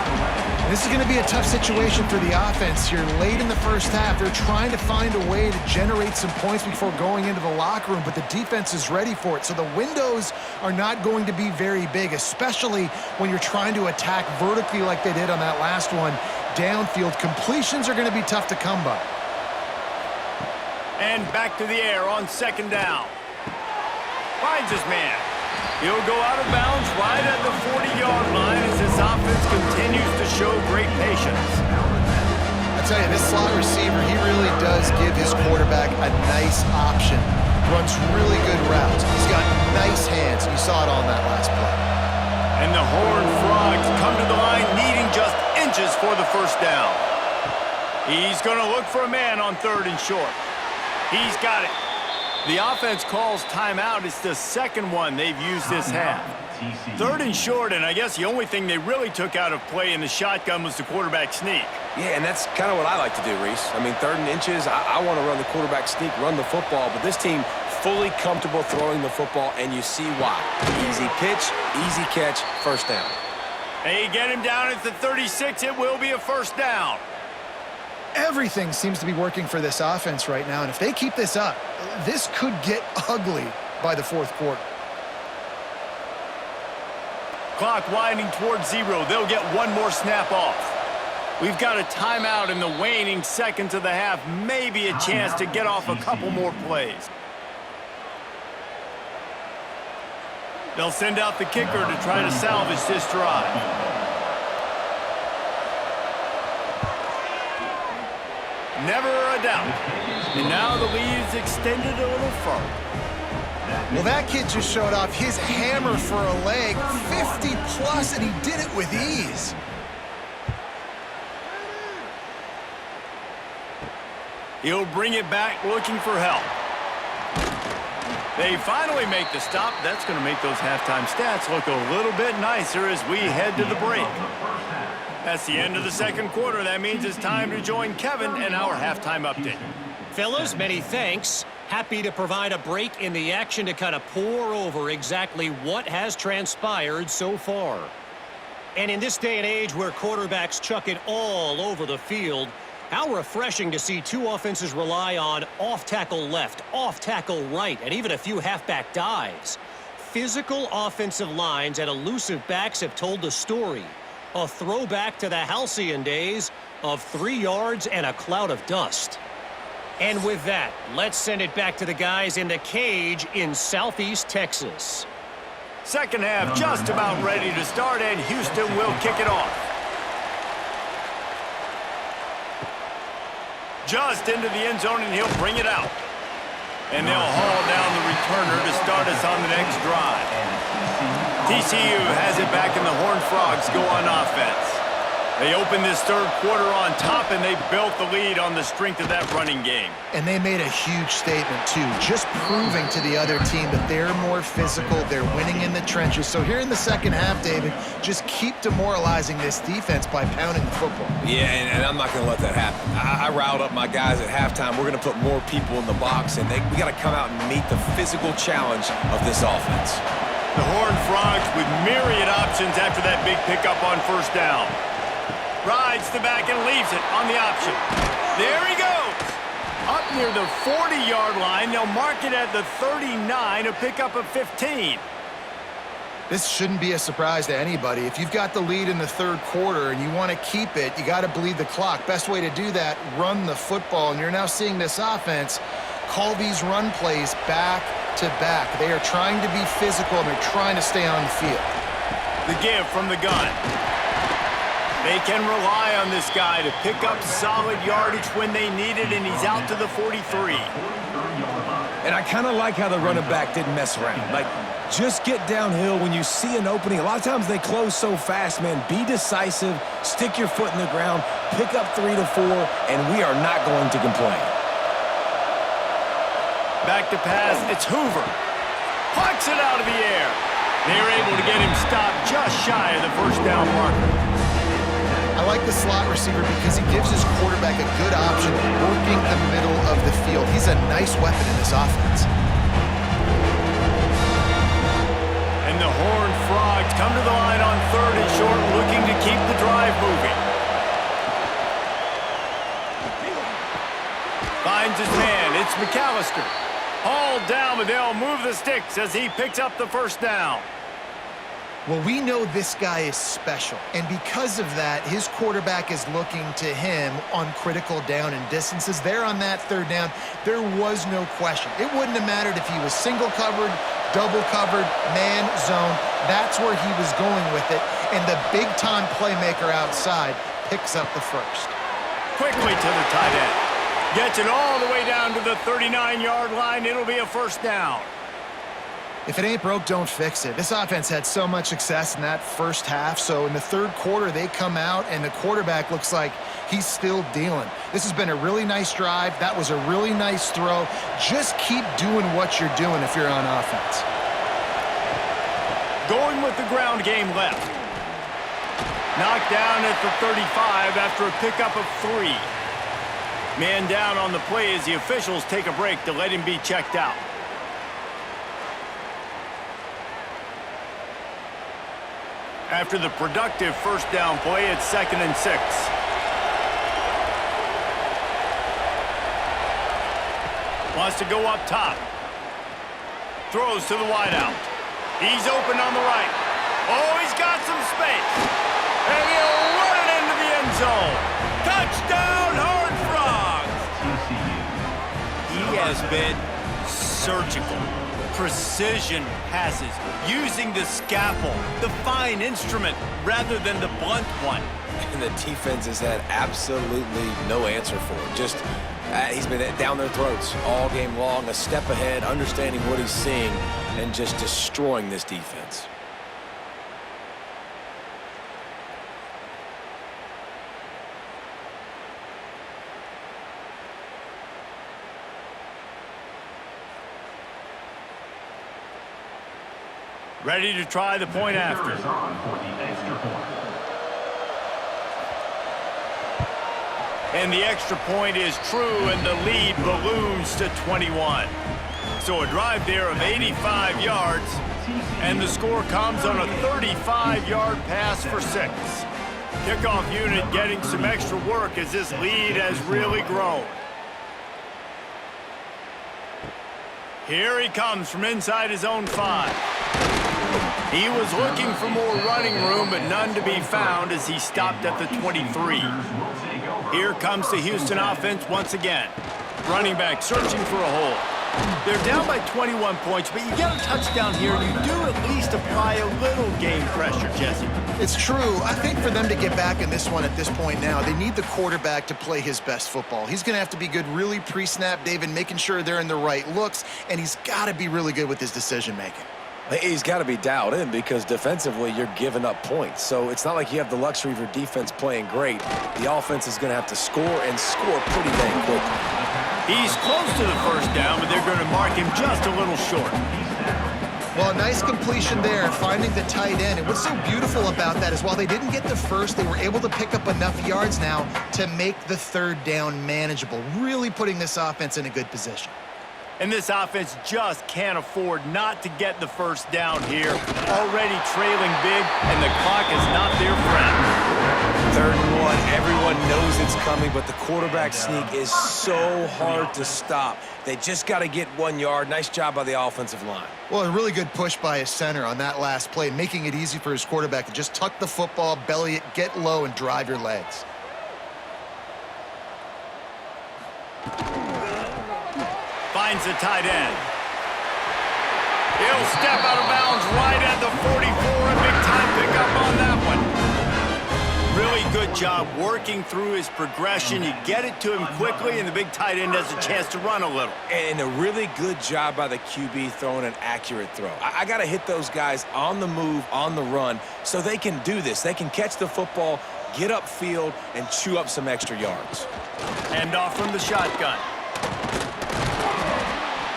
This is going to be a tough situation for the offense here. Late in the first half, they're trying to find a way to generate some points before going into the locker room, but the defense is ready for it. So the windows are not going to be very big, especially when you're trying to attack vertically like they did on that last one. Downfield completions are going to be tough to come by. And back to the air on second down. Finds his man. He'll go out of bounds right at the 40-yard line as this offense continues to show great patience. I tell you, this slot receiver, he really does give his quarterback a nice option. Runs really good routes. He's got nice hands. You saw it on that last play. And the Horned Frogs come to the line needing just inches for the first down. He's going to look for a man on 3rd and short. He's got it. The offense calls timeout. It's the second one they've used this half. 3rd and short, and I guess the only thing they really took out of play in the shotgun was the quarterback sneak. Yeah, and that's kind of what I like to do, Reese. I mean, 3rd and inches, I want to run the quarterback sneak, run the football, but this team fully comfortable throwing the football, and you see why. Easy pitch, easy catch, first down. They get him down at the 36. It will be a first down. Everything seems to be working for this offense right now, and if they keep this up, this could get ugly by the 4th quarter. Clock winding towards 0. They'll get one more snap off. We've got a timeout in the waning seconds of the half. Maybe a chance to get off a couple more plays. They'll send out the kicker to try to salvage this drive. Never a doubt. And now the lead is extended a little further. Well, that kid just showed off his hammer for a leg, 50-plus, and he did it with ease. He'll bring it back looking for help. They finally make the stop. That's going to make those halftime stats look a little bit nicer as we head to the break. That's the end of the second quarter. That means it's time to join Kevin and our halftime update. Fellas, many thanks. Happy to provide a break in the action to kind of pour over exactly what has transpired so far. And in this day and age where quarterbacks chuck it all over the field, how refreshing to see two offenses rely on off-tackle left, off-tackle right, and even a few halfback dives. Physical offensive lines and elusive backs have told the story. A throwback to the halcyon days of 3 yards and a cloud of dust. And with that, let's send it back to the guys in the cage in Southeast Texas. Second half just about ready to start, and Houston will kick it off. Just into the end zone, and he'll bring it out. And they'll haul down the returner to start us on the next drive. TCU has it back, and the Horned Frogs go on offense. They open this third quarter on top, and they built the lead on the strength of that running game. And they made a huge statement, too, just proving to the other team that they're more physical, they're winning in the trenches. So here in the second half, David, just keep demoralizing this defense by pounding the football. Yeah, and I'm not going to let that happen. I riled up my guys at halftime. We're going to put more people in the box, and we got to come out and meet the physical challenge of this offense. The Horned Frogs with myriad options after that big pickup on first down. Rides the back and leaves it on the option. There he goes. Up near the 40-yard line. They'll mark it at the 39, a pickup of 15. This shouldn't be a surprise to anybody. If you've got the lead in the third quarter and you want to keep it, you got to bleed the clock. Best way to do that, run the football. And you're now seeing this offense call these run plays back to back. They are trying to be physical, and they're trying to stay on the field. The give from the gun. They can rely on this guy to pick up solid yardage when they need it, and he's out to the 43. And I kind of like how the running back didn't mess around. Like, just get downhill when you see an opening. A lot of times they close so fast, man. Be decisive, stick your foot in the ground, pick up 3 to 4, and we are not going to complain. Back to pass, it's Hoover. Plucks it out of the air. They're able to get him stopped just shy of the first down marker. I like the slot receiver because he gives his quarterback a good option working the middle of the field. He's a nice weapon in this offense. And the Horned Frogs come to the line on 3rd and short, looking to keep the drive moving. Finds his man. It's McAllister. Hauled down, but they'll move the sticks as he picks up the first down. Well, we know this guy is special, and because of that, his quarterback is looking to him on critical down and distances. There on that 3rd down, there was no question. It wouldn't have mattered if he was single covered, double covered, man, zone. That's where he was going with it, and the big-time playmaker outside picks up the first. Quickly to the tight end. Gets it all the way down to the 39-yard line. It'll be a first down. If it ain't broke, don't fix it. This offense had so much success in that first half, so in the third quarter, they come out, and the quarterback looks like he's still dealing. This has been a really nice drive. That was a really nice throw. Just keep doing what you're doing if you're on offense. Going with the ground game left. Knocked down at the 35 after a pickup of 3. Man down on the play as the officials take a break to let him be checked out. After the productive first down play, it's 2nd and 6. Wants to go up top. Throws to the wideout. He's open on the right. Oh, he's got some space. And he'll run it into the end zone. Touchdown, Horned Frogs! He has been surgical. Precision passes, using the scalpel, the fine instrument, rather than the blunt one. And the defense has had absolutely no answer for him. Just, he's been down their throats all game long, a step ahead, understanding what he's seeing, and just destroying this defense. Ready to try the point after. And the extra point is true, and the lead balloons to 21. So a drive there of 85 yards, and the score comes on a 35-yard pass for 6. Kickoff unit getting some extra work as this lead has really grown. Here he comes from inside his own 5. He was looking for more running room, but none to be found as he stopped at the 23. Here comes the Houston offense once again. Running back searching for a hole. They're down by 21 points, but you get a touchdown here, and you do at least apply a little game pressure, Jesse. It's true. I think for them to get back in this one at this point now, they need the quarterback to play his best football. He's going to have to be good really pre-snap, David, making sure they're in the right looks, and he's got to be really good with his decision-making. He's got to be dialed in because defensively you're giving up points. So it's not like you have the luxury of your defense playing great. The offense is going to have to score and score pretty dang quickly. He's close to the first down, but they're going to mark him just a little short. Well, a nice completion there, finding the tight end. And what's so beautiful about that is while they didn't get the first, they were able to pick up enough yards now to make the 3rd down manageable, really putting this offense in a good position. And this offense just can't afford not to get the first down here. Already trailing big, and the clock is not their friend. 3rd and 1, everyone knows it's coming, but the quarterback sneak is so hard to stop. They just got to get 1 yard. Nice job by the offensive line. Well, a really good push by his center on that last play, making it easy for his quarterback to just tuck the football, belly it, get low, and drive your legs. Finds the tight end. He'll step out of bounds right at the 44. A big-time pickup on that one. Really good job working through his progression. You get it to him quickly, and the big tight end has a chance to run a little. And a really good job by the QB throwing an accurate throw. I got to hit those guys on the move, on the run, so they can do this. They can catch the football, get upfield, and chew up some extra yards. Hand off from the shotgun.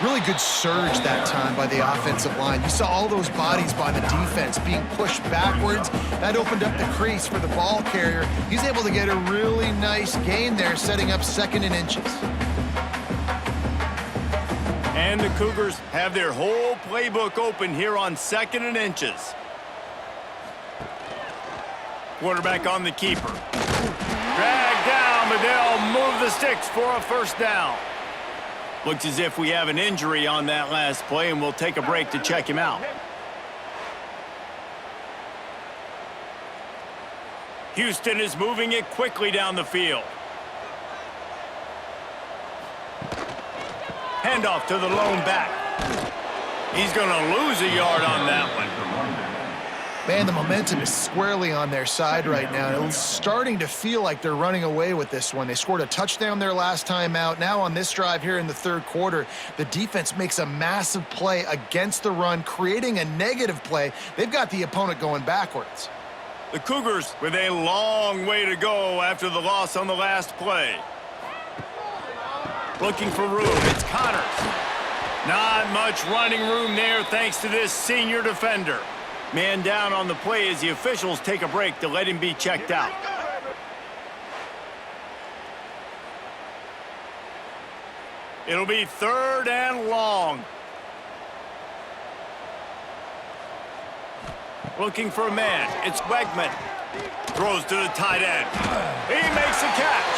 Really good surge that time by the offensive line. You saw all those bodies by the defense being pushed backwards. That opened up the crease for the ball carrier. He's able to get a really nice gain there, setting up 2nd and inches. And the Cougars have their whole playbook open here on 2nd and inches. Quarterback on the keeper. Drag down, but they'll move the sticks for a 1st down. Looks as if we have an injury on that last play, and we'll take a break to check him out. Houston is moving it quickly down the field. Handoff to the lone back. He's going to lose a yard on that one. Man, the momentum is squarely on their side right now. It's starting to feel like they're running away with this one. They scored a touchdown their last time out. Now on this drive here in the 3rd quarter, the defense makes a massive play against the run, creating a negative play. They've got the opponent going backwards. The Cougars with a long way to go after the loss on the last play. Looking for room. It's Connors. Not much running room there thanks to this senior defender. Man down on the play as the officials take a break to let him be checked out. It'll be 3rd and long. Looking for a man. It's Wegman. Throws to the tight end. He makes a catch.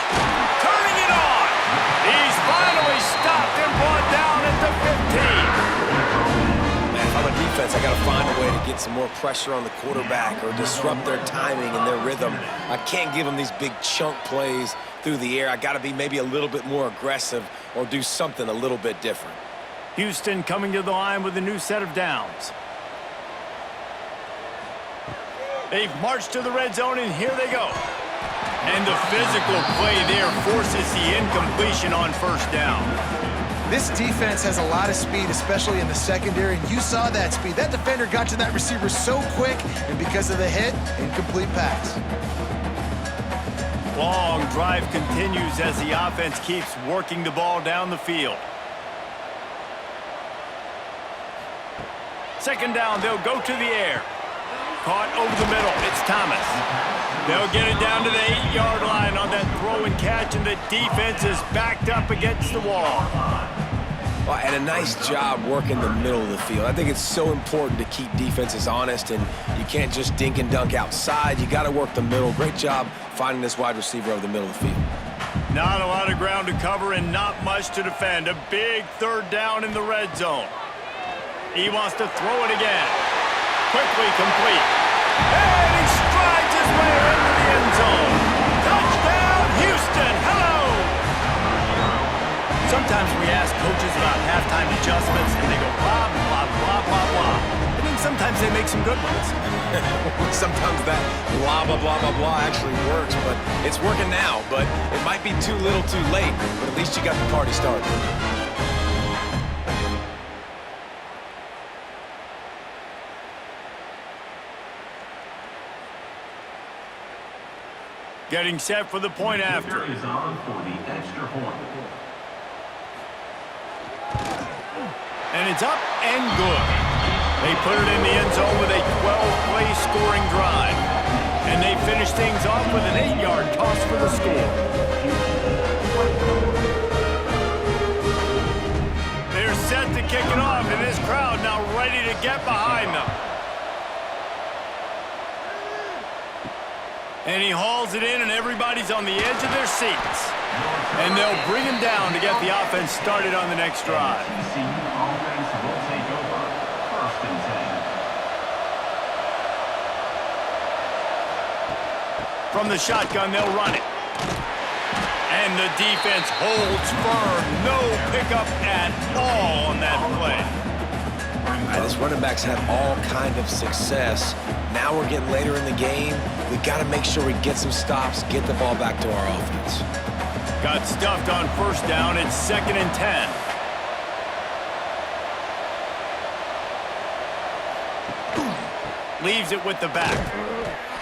Turning it on. He's finally stopped and brought down at the 15. If I'm a defense, I got to find a way to get some more pressure on the quarterback or disrupt their timing and their rhythm. I can't give them these big chunk plays through the air. I got to be maybe a little bit more aggressive or do something a little bit different. Houston coming to the line with a new set of downs. They've marched to the red zone, and here they go. And the physical play there forces the incompletion on 1st down. This defense has a lot of speed, especially in the secondary, and you saw that speed. That defender got to that receiver so quick, and because of the hit, incomplete pass. Long drive continues as the offense keeps working the ball down the field. 2nd down, they'll go to the air. Caught over the middle, it's Thomas. They'll get it down to the 8-yard line on that throw and catch, and the defense is backed up against the wall. Well, and a nice job working the middle of the field. I think it's so important to keep defenses honest, and you can't just dink and dunk outside. You got to work the middle. Great job finding this wide receiver over the middle of the field. Not a lot of ground to cover and not much to defend. A big 3rd down in the red zone. He wants to throw it again. Quickly complete. And he strides his way into the end zone. Touchdown, Houston. Hello. Sometimes we ask coaches about halftime adjustments, and they go blah, blah, blah, blah, blah. And then sometimes they make some good ones. Sometimes that blah, blah, blah, blah, blah actually works, but it's working now. But it might be too little too late, but at least you got the party started. Getting set for the point after. Is on for the extra point. And it's up and good. They put it in the end zone with a 12-play scoring drive. And they finish things off with an 8-yard toss for the score. They're set to kick it off, and this crowd now ready to get behind them. And he hauls it in, and everybody's on the edge of their seats. And they'll bring him down to get the offense started on the next drive. TCU offense will take over. 1st and 10. From the shotgun, they'll run it. And the defense holds firm. No pickup at all on that play. All right, this running back's had all kind of success. Now we're getting later in the game. We've got to make sure we get some stops, get the ball back to our offense. Got stuffed on 1st down. It's 2nd and 10. Leaves it with the back.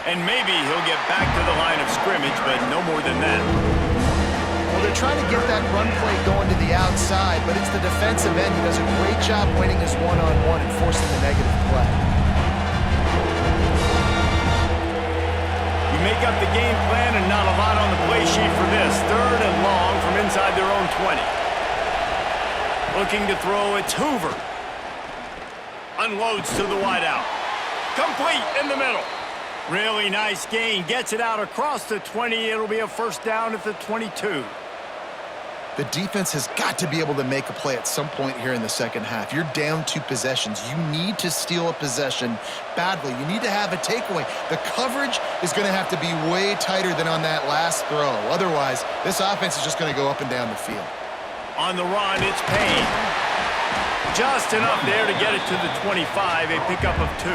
And maybe he'll get back to the line of scrimmage, but no more than that. Well, they're trying to get that run play going to the outside, but it's the defensive end who does a great job winning his one-on-one and forcing the negative play. You make up the game plan and not a lot on the play sheet for this. 3rd and long from inside their own 20. Looking to throw, it's Hoover. Unloads to the wideout. Complete in the middle. Really nice gain. Gets it out across the 20. It'll be a 1st down at the 22. The defense has got to be able to make a play at some point here in the second half. You're down 2 possessions. You need to steal a possession badly. You need to have a takeaway. The coverage is going to have to be way tighter than on that last throw. Otherwise, this offense is just going to go up and down the field. On the run, it's Payne. Just enough there to get it to the 25, a pickup of 2.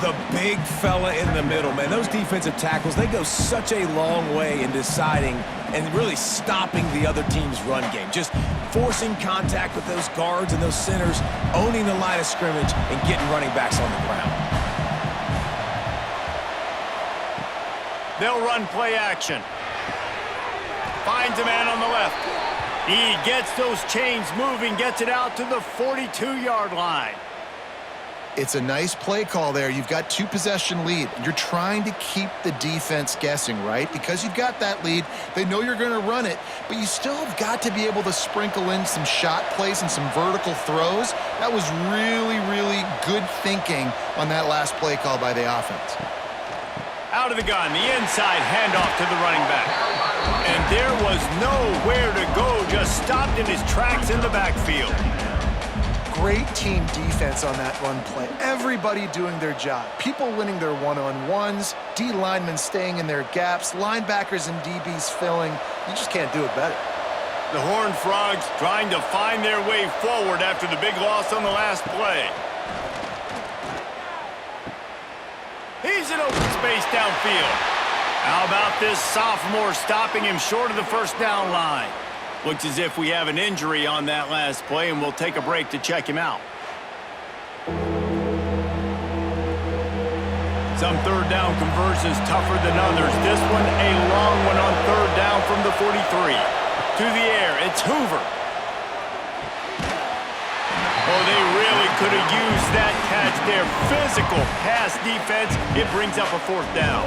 The big fella in the middle, man. Those defensive tackles, they go such a long way in deciding and really stopping the other team's run game. Just forcing contact with those guards and those centers, owning the line of scrimmage, and getting running backs on the ground. They'll run play action. Finds a man on the left. He gets those chains moving, gets it out to the 42-yard line. It's a nice play call there. You've got 2-possession lead. You're trying to keep the defense guessing, right? Because you've got that lead, they know you're going to run it, but you still have got to be able to sprinkle in some shot plays and some vertical throws. That was really, really good thinking on that last play call by the offense. Out of the gun, the inside handoff to the running back. And there was nowhere to go, just stopped in his tracks in the backfield. Great team defense on that run play. Everybody doing their job. People winning their one-on-ones, D linemen staying in their gaps, linebackers and DBs filling. You just can't do it better. The Horned Frogs trying to find their way forward after the big loss on the last play. He's in open space downfield. How about this sophomore stopping him short of the 1st down line? Looks as if we have an injury on that last play, and we'll take a break to check him out. Some 3rd down conversions tougher than others. This one, a long one on 3rd down from the 43. To the air, it's Hoover. Oh, they really could have used that catch there. Physical pass defense. It brings up a 4th down.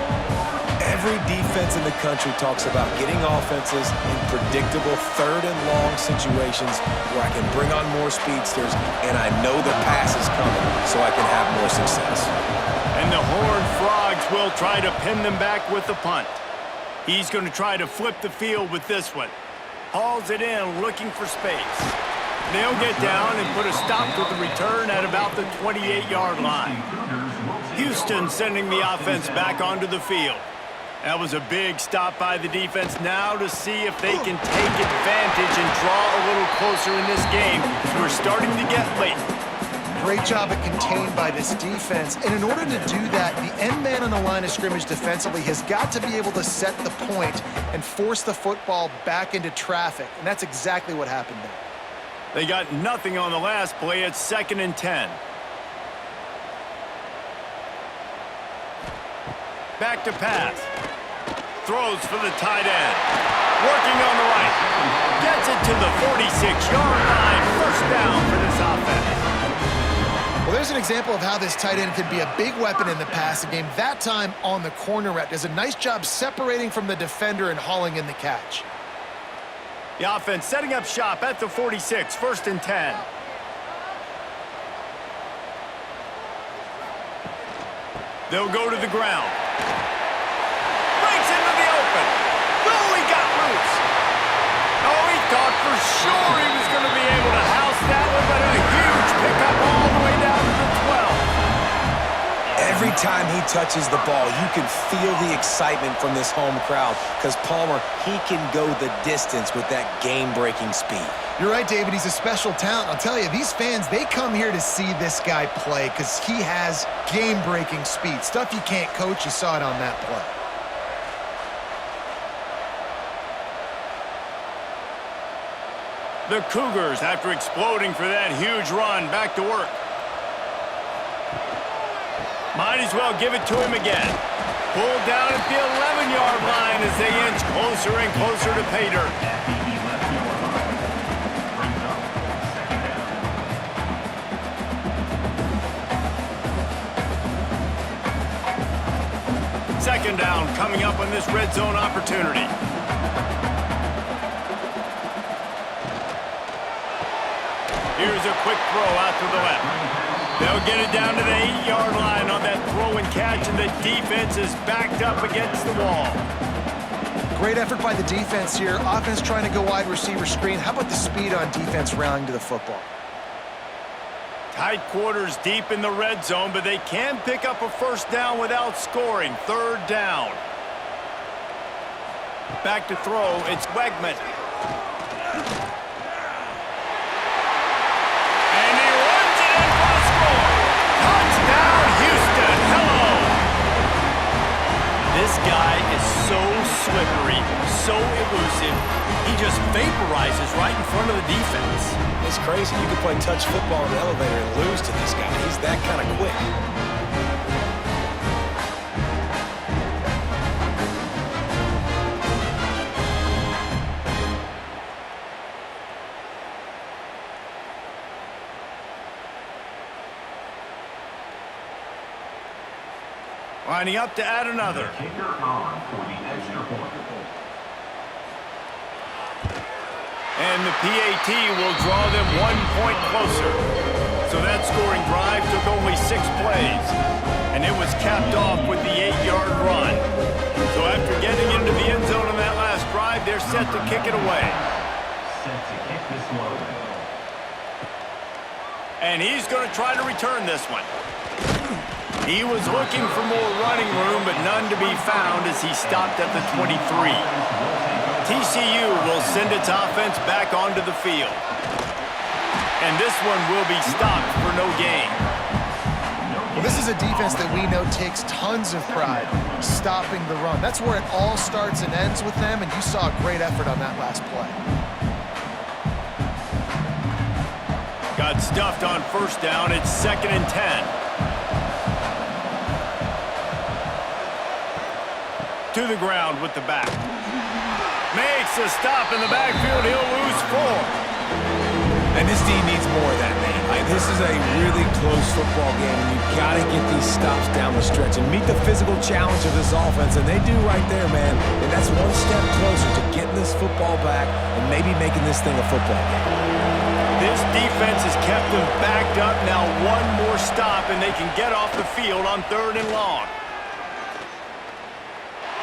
Every defense in the country talks about getting offenses in predictable 3rd and long situations where I can bring on more speedsters and I know the pass is coming so I can have more success. And the Horned Frogs will try to pin them back with the punt. He's going to try to flip the field with this one. Hauls it in, looking for space. They'll get down and put a stop to the return at about the 28-yard line. Houston sending the offense back onto the field. That was a big stop by the defense. Now to see if they can take advantage and draw a little closer in this game. We're starting to get late. Great job at contained by this defense. And in order to do that, the end man on the line of scrimmage defensively has got to be able to set the point and force the football back into traffic. And that's exactly what happened there. They got nothing on the last play. It's 2nd and 10. Back to pass. Throws for the tight end. Working on the right. Gets it to the 46-yard line. 1st down for this offense. Well, there's an example of how this tight end could be a big weapon in the passing game. That time on the corner route. Does a nice job separating from the defender and hauling in the catch. The offense setting up shop at the 46. 1st and 10. They'll go to the ground. happened? Oh, he got loose. Oh, he thought for sure he was going to be able to house that one, but a huge pickup all the way down to the 12. Every time he touches the ball, you can feel the excitement from this home crowd because Palmer, he can go the distance with that game-breaking speed. You're right, David. He's a special talent. I'll tell you, these fans, they come here to see this guy play because he has game-breaking speed. Stuff you can't coach. You saw it on that play. The Cougars, after exploding for that huge run, back to work. Might as well give it to him again. Pulled down at the 11-yard line as they inch closer and closer to pay dirt. Second down coming up on this red zone opportunity. Here's a quick throw out to the left. They'll get it down to the 8-yard line on that throw and catch, and the defense is backed up against the wall. Great effort by the defense here. Offense trying to go wide receiver screen. How about the speed on defense rallying to the football? Tight quarters deep in the red zone, but they can pick up a first down without scoring. Third down. Back to throw, it's Wegman. And he runs it in for the score. Touchdown, Houston. Hello. This guy is so slippery, so elusive. He just vaporizes right in front of the defense. It's crazy. You can play touch football in the elevator and lose to this guy. He's that kind of quick. Lining up to add another. Kicker on for the extra point. And the PAT will draw them 1 point closer. So that scoring drive took only 6 plays. And it was capped off with the 8-yard run. So after getting into the end zone on that last drive, they're set to kick it away. Set to kick this one. And he's going to try to return this one. He was looking for more running room, but none to be found as he stopped at the 23. TCU will send its offense back onto the field. And this one will be stopped for no gain. Well, this is a defense that we know takes tons of pride stopping the run. That's where it all starts and ends with them, and you saw a great effort on that last play. Got stuffed on first down. It's 2nd and 10. To the ground with the back. Makes a stop in the backfield. He'll lose 4. And this team needs more of that, man. Like, this is a really close football game, and you've got to get these stops down the stretch and meet the physical challenge of this offense, and they do right there, man. And that's one step closer to getting this football back and maybe making this thing a football game. This defense has kept them backed up. Now one more stop, and they can get off the field on 3rd and long.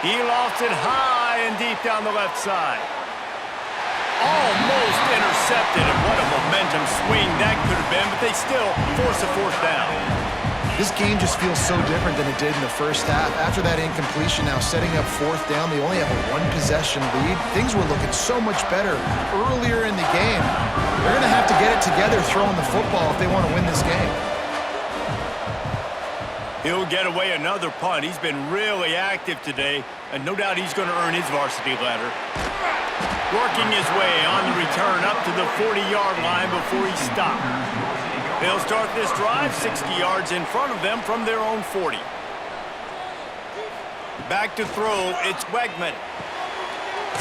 He lofts it high and deep down the left side. Almost intercepted, and what a momentum swing that could have been, but they still force a 4th down. This game just feels so different than it did in the first half. After that incompletion, now setting up 4th down, they only have a 1-possession lead. Things were looking so much better earlier in the game. They're going to have to get it together throwing the football if they want to win this game. He'll get away another punt. He's been really active today, and no doubt he's going to earn his varsity ladder. Working his way on the return up to the 40-yard line before he stopped. They'll start this drive 60 yards in front of them from their own 40. Back to throw, it's Wegman.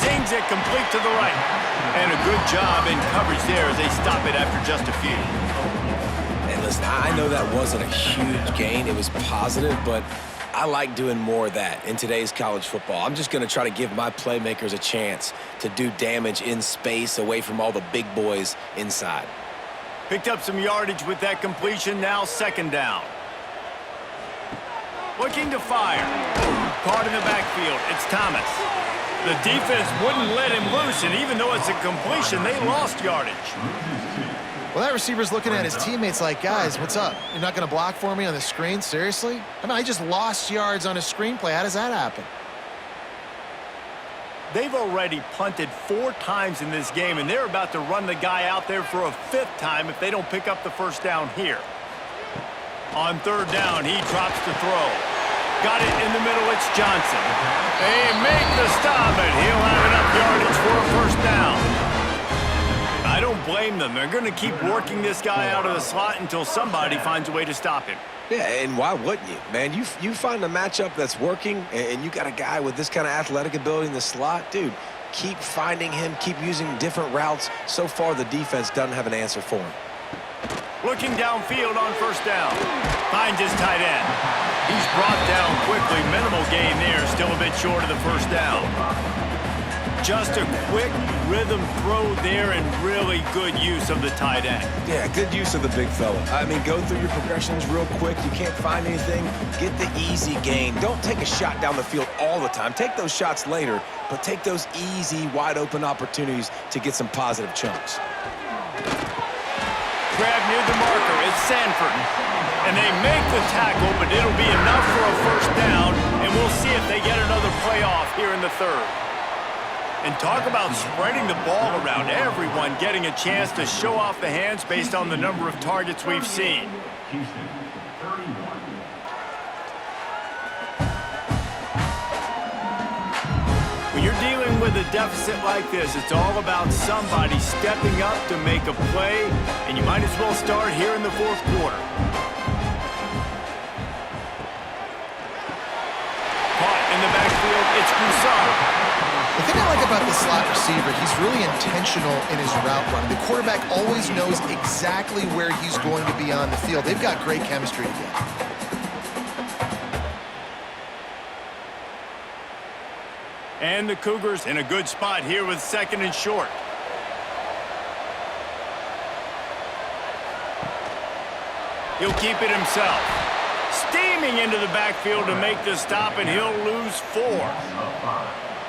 Zings it complete to the right. And a good job in coverage there as they stop it after just a few. And listen, I know that wasn't a huge gain. It was positive, but I like doing more of that in today's college football. I'm just going to try to give my playmakers a chance to do damage in space away from all the big boys inside. Picked up some yardage with that completion, now 2nd down. Looking to fire. Caught in the backfield, it's Thomas. The defense wouldn't let him loose, and even though it's a completion, they lost yardage. Well, that receiver's looking at his teammates like, guys, what's up? You're not going to block for me on the screen? Seriously? I mean, I just lost yards on a screenplay. How does that happen? They've already punted 4 times in this game, and they're about to run the guy out there for a 5th time if they don't pick up the first down here. On 3rd down, he drops to throw. Got it in the middle, it's Johnson. They make the stop, and he'll have enough yardage for a first down. I don't blame them. They're going to keep working this guy out of the slot until somebody finds a way to stop him. Yeah, and why wouldn't you, man? You find a matchup that's working, and you got a guy with this kind of athletic ability in the slot, dude, keep finding him, keep using different routes. So far, the defense doesn't have an answer for him. Looking downfield on first down. Finds his tight end. He's brought down quickly. Minimal gain there. Still a bit short of the first down. Just a quick rhythm throw there and really good use of the tight end. Yeah, good use of the big fella. I mean, go through your progressions real quick. You can't find anything. Get the easy gain. Don't take a shot down the field all the time. Take those shots later, but take those easy, wide-open opportunities to get some positive chunks. Grab near the marker. It's Sanford. And they make the tackle, but it'll be enough for a first down, and we'll see if they get another playoff here in the 3rd. And talk about spreading the ball around. Everyone getting a chance to show off the hands based on the number of targets we've seen. Houston, 31. When you're dealing with a deficit like this, it's all about somebody stepping up to make a play, and you might as well start here in the 4th quarter. Caught in the backfield, it's Broussard. The thing I like about the slot receiver, he's really intentional in his route running. The quarterback always knows exactly where he's going to be on the field. They've got great chemistry together. And the Cougars in a good spot here with 2nd and short. He'll keep it himself. Steaming into the backfield to make the stop, and he'll lose 4.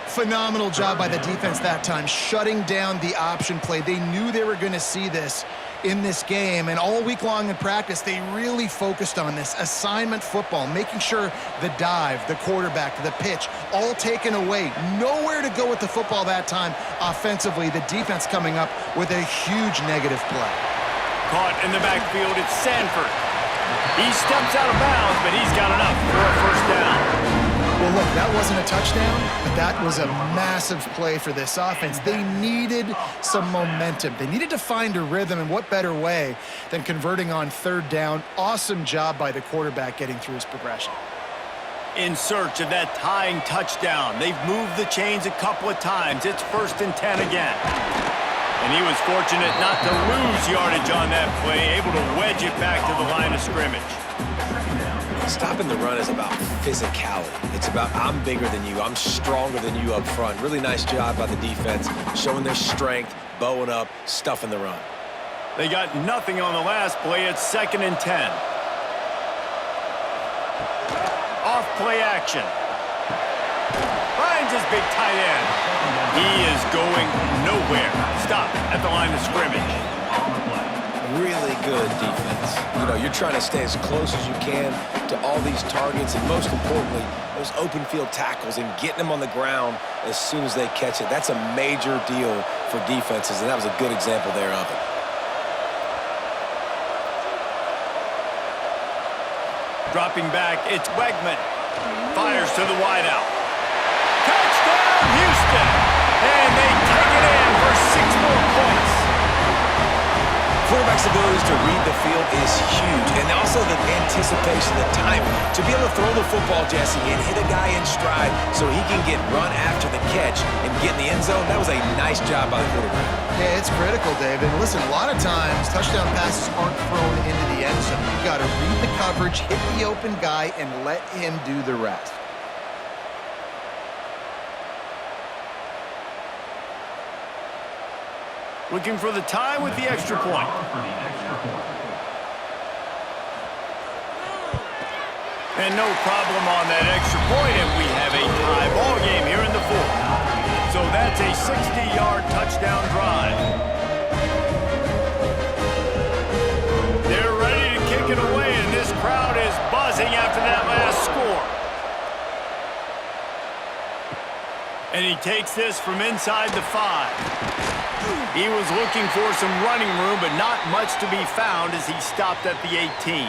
Phenomenal job by the defense that time, shutting down the option play. They knew they were going to see this in this game, and all week long in practice, they really focused on this assignment football, making sure the dive, the quarterback, the pitch, all taken away. Nowhere to go with the football that time offensively. The defense coming up with a huge negative play. Caught in the backfield, it's Sanford. He steps out of bounds, but he's got enough for a first down. Well, look, that wasn't a touchdown, but that was a massive play for this offense. They needed some momentum. They needed to find a rhythm, and what better way than converting on 3rd down. Awesome job by the quarterback getting through his progression. In search of that tying touchdown. They've moved the chains a couple of times. It's 1st and 10 again. And he was fortunate not to lose yardage on that play, able to wedge it back to the line of scrimmage. Stopping the run is about physicality. It's about I'm bigger than you, I'm stronger than you up front. Really nice job by the defense, showing their strength, bowing up, stuffing the run. They got nothing on the last play. It's 2nd and 10. Off play action. Finds his big tight end. He is going nowhere. Stop at the line of scrimmage. Really good defense. You know, you're trying to stay as close as you can to all these targets, and most importantly, those open field tackles and getting them on the ground as soon as they catch it. That's a major deal for defenses, and that was a good example there of it. Dropping back, it's Wegman. Fires to the wideout. Touchdown, Houston! And they take it in for 6 more points. Quarterback's abilities to read the field is huge, and also the anticipation, the timing. To be able to throw the football, Jesse, and hit a guy in stride so he can get run after the catch and get in the end zone, that was a nice job by the quarterback. Yeah, it's critical, David. Listen, a lot of times, touchdown passes aren't thrown into the end zone. You've got to read the coverage, hit the open guy, and let him do the rest. Looking for the tie with the extra point. And no problem on that extra point, and we have a tie ball game here in the 4th. So that's a 60-yard touchdown drive. They're ready to kick it away, and this crowd is buzzing after that last score. And he takes this from inside the 5. He was looking for some running room, but not much to be found as he stopped at the 18.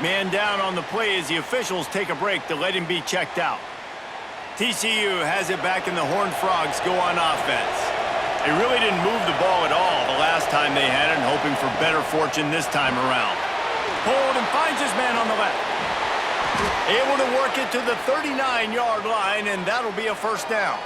Man down on the play as the officials take a break to let him be checked out. TCU has it back and the Horned Frogs go on offense. They really didn't move the ball at all the last time they had it, and hoping for better fortune this time around. Hold and finds his man on the left. Able to work it to the 39-yard line, and that'll be a first down.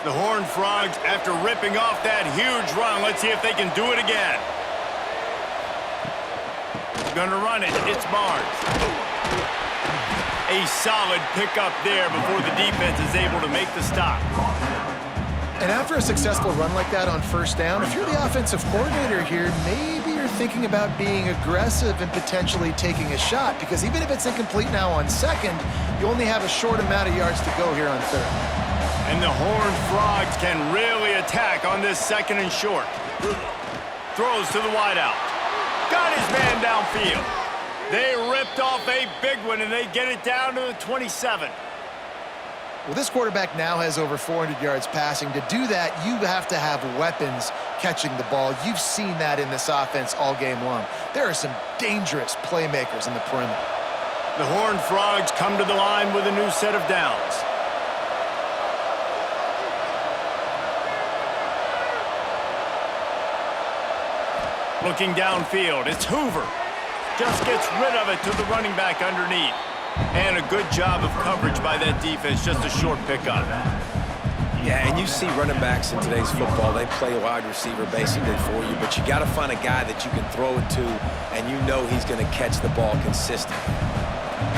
The Horned Frogs, after ripping off that huge run, let's see if they can do it again. Gonna run it. It's Barnes. A solid pickup there before the defense is able to make the stop. And after a successful run like that on first down, if you're the offensive coordinator here, maybe you're thinking about being aggressive and potentially taking a shot, because even if it's incomplete now on second, you only have a short amount of yards to go here on third. And the Horned Frogs can really attack on this second and short. Throws to the wideout. Got his man downfield. They ripped off a big one, and they get it down to the 27. Well, this quarterback now has over 400 yards passing. To do that, you have to have weapons catching the ball. You've seen that in this offense all game long. There are some dangerous playmakers in the perimeter. The Horned Frogs come to the line with a new set of downs. Looking downfield, it's Hoover. Just gets rid of it to the running back underneath. And a good job of coverage by that defense, just a short pickup. Yeah, and you see running backs in today's football, they play wide receiver basically for you, but you got to find a guy that you can throw it to, and you know he's going to catch the ball consistently.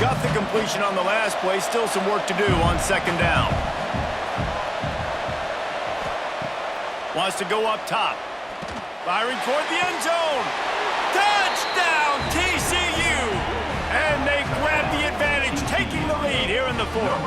Got the completion on the last play, still some work to do on second down. Wants to go up top. Firing toward the end zone. Touchdown, TCU! And they grab the advantage, taking the lead here in the fourth.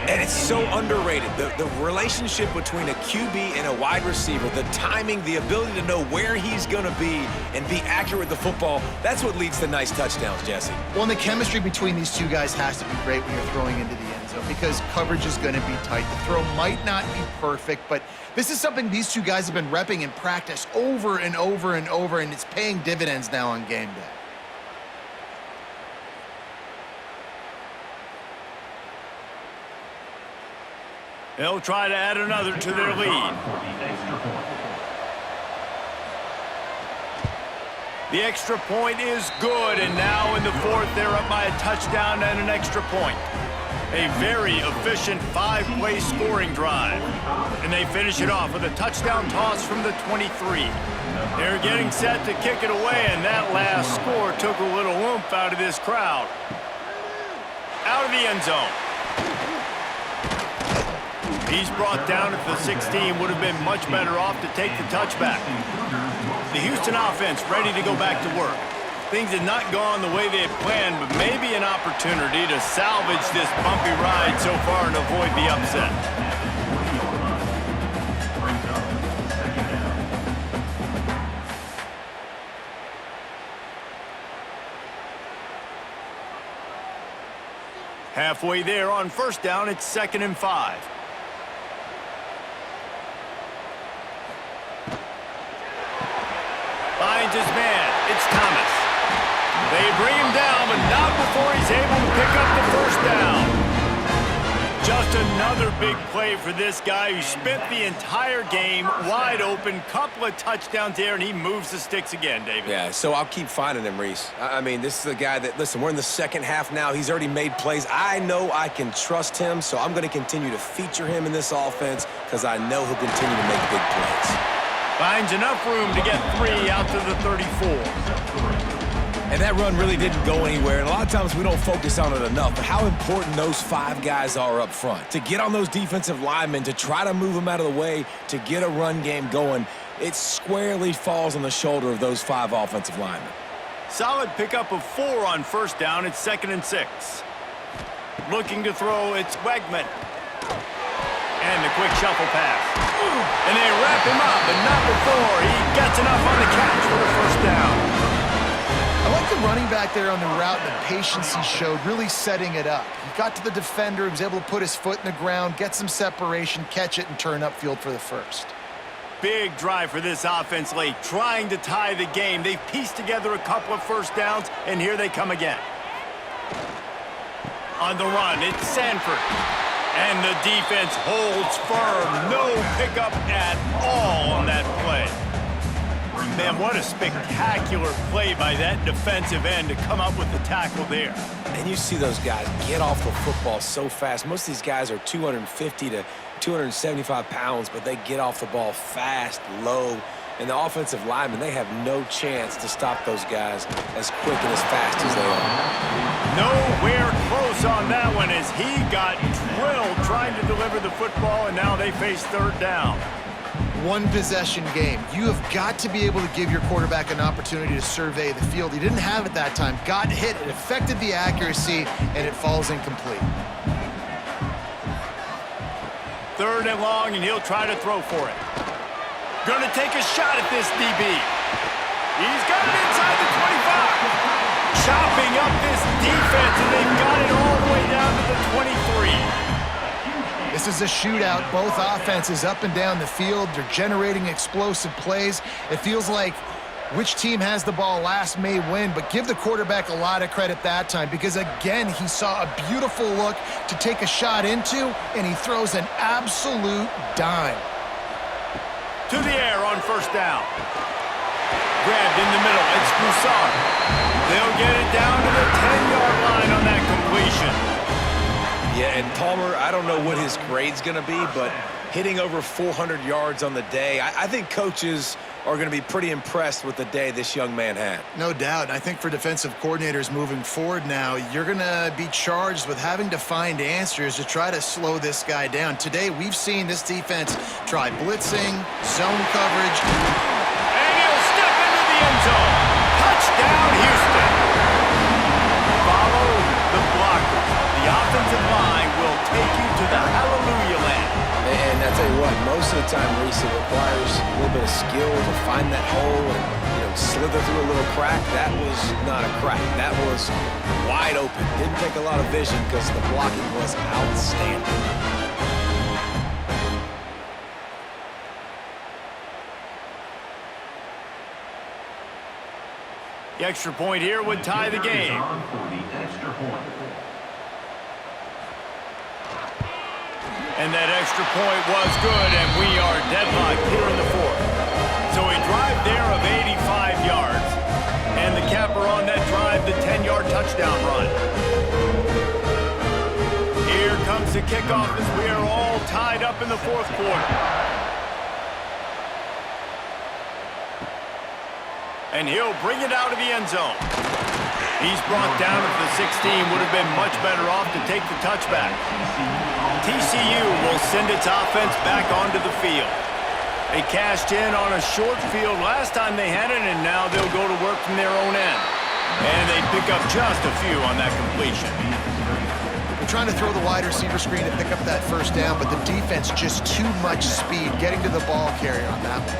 And it's so underrated. The relationship between a QB and a wide receiver, the timing, the ability to know where he's going to be and be accurate with the football, that's what leads to nice touchdowns, Jesse. Well, and the chemistry between these two guys has to be great when you're throwing into the end zone, because coverage is going to be tight. The throw might not be perfect, but this is something these two guys have been repping in practice over and over and over, and it's paying dividends now on game day. They'll try to add another to their lead. The extra point is good, and now in the fourth, they're up by a touchdown and an extra point. A very efficient 5-play scoring drive. And they finish it off with a touchdown toss from the 23. They're getting set to kick it away, and that last score took a little oomph out of this crowd. Out of the end zone. He's brought down at the 16. Would have been much better off to take the touchback. The Houston offense ready to go back to work. Things had not gone the way they had planned, but maybe an opportunity to salvage this bumpy ride so far and avoid the upset. Halfway there on first down, it's 2nd and 5. Finds his man. It's Thomas. They bring him down, but not before he's able to pick up the first down. Just another big play for this guy who spent the entire game wide open. Couple of touchdowns there, and he moves the sticks again, David. Yeah, so I'll keep finding him, Reese. I mean, this is a guy that, listen, we're in the second half now. He's already made plays. I know I can trust him, so I'm going to continue to feature him in this offense because I know he'll continue to make big plays. Finds enough room to get 3 out to the 34. And that run really didn't go anywhere, and a lot of times we don't focus on it enough, but how important those 5 guys are up front. To get on those defensive linemen, to try to move them out of the way, to get a run game going, it squarely falls on the shoulder of those 5 offensive linemen. Solid pickup of 4 on first down. It's 2nd and 6. Looking to throw, it's Wegman. And the quick shuffle pass. And they wrap him up, but not before he gets enough on the catch for the first down. I like the running back there on the route and the patience he showed, really setting it up. He got to the defender, he was able to put his foot in the ground, get some separation, catch it, and turn upfield for the first. Big drive for this offense late, trying to tie the game. They've pieced together a couple of first downs, and here they come again. On the run, it's Sanford. And the defense holds firm. No pickup at all on that play. Man, what a spectacular play by that defensive end to come up with the tackle there. And you see those guys get off the football so fast. Most of these guys are 250 to 275 pounds, but they get off the ball fast, low. And the offensive linemen, they have no chance to stop those guys as quick and as fast as they are. Nowhere close on that one as he got drilled trying to deliver the football, and now they face 3rd down. One possession game. You have got to be able to give your quarterback an opportunity to survey the field. He didn't have it that time. Got hit, it affected the accuracy, and it falls incomplete. 3rd and long, and he'll try to throw for it. Gonna take a shot at this DB. He's got it inside the 25. Chopping up this defense, and they've got it all the way down to the 23. This is a shootout. Both offenses up and down the field. They're generating explosive plays. It feels like which team has the ball last may win, but give the quarterback a lot of credit that time because, again, he saw a beautiful look to take a shot into, and he throws an absolute dime. To the air on first down. Grabbed in the middle. It's Broussard. They'll get it down to the 10-yard line on that completion. Yeah, and Palmer, I don't know what his grade's going to be, but hitting over 400 yards on the day, I think coaches are going to be pretty impressed with the day this young man had. No doubt. I think for defensive coordinators moving forward now, you're going to be charged with having to find answers to try to slow this guy down. Today, we've seen this defense try blitzing, zone coverage. And he'll step into the end zone. Touchdown, Houston. Follow the blockers. The offensive line will take you to the hallelujah land. And I tell you what, most of the time, Reese, it requires a little bit of skill to find that hole and slither through a little crack. That was not a crack. That was wide open. Didn't take a lot of vision because the blocking was outstanding. The extra point here would tie the game. And that extra point was good, and we are deadlocked here in the 4th. So a drive there of 85 yards. And the capper on that drive, the 10-yard touchdown run. Here comes the kickoff as we are all tied up in the 4th quarter. And he'll bring it out of the end zone. He's brought down at the 16. Would have been much better off to take the touchback. TCU will send its offense back onto the field. They cashed in on a short field last time they had it, and now they'll go to work from their own end. And they pick up just a few on that completion. They're trying to throw the wide receiver screen to pick up that first down, but the defense just too much speed getting to the ball carrier on that one.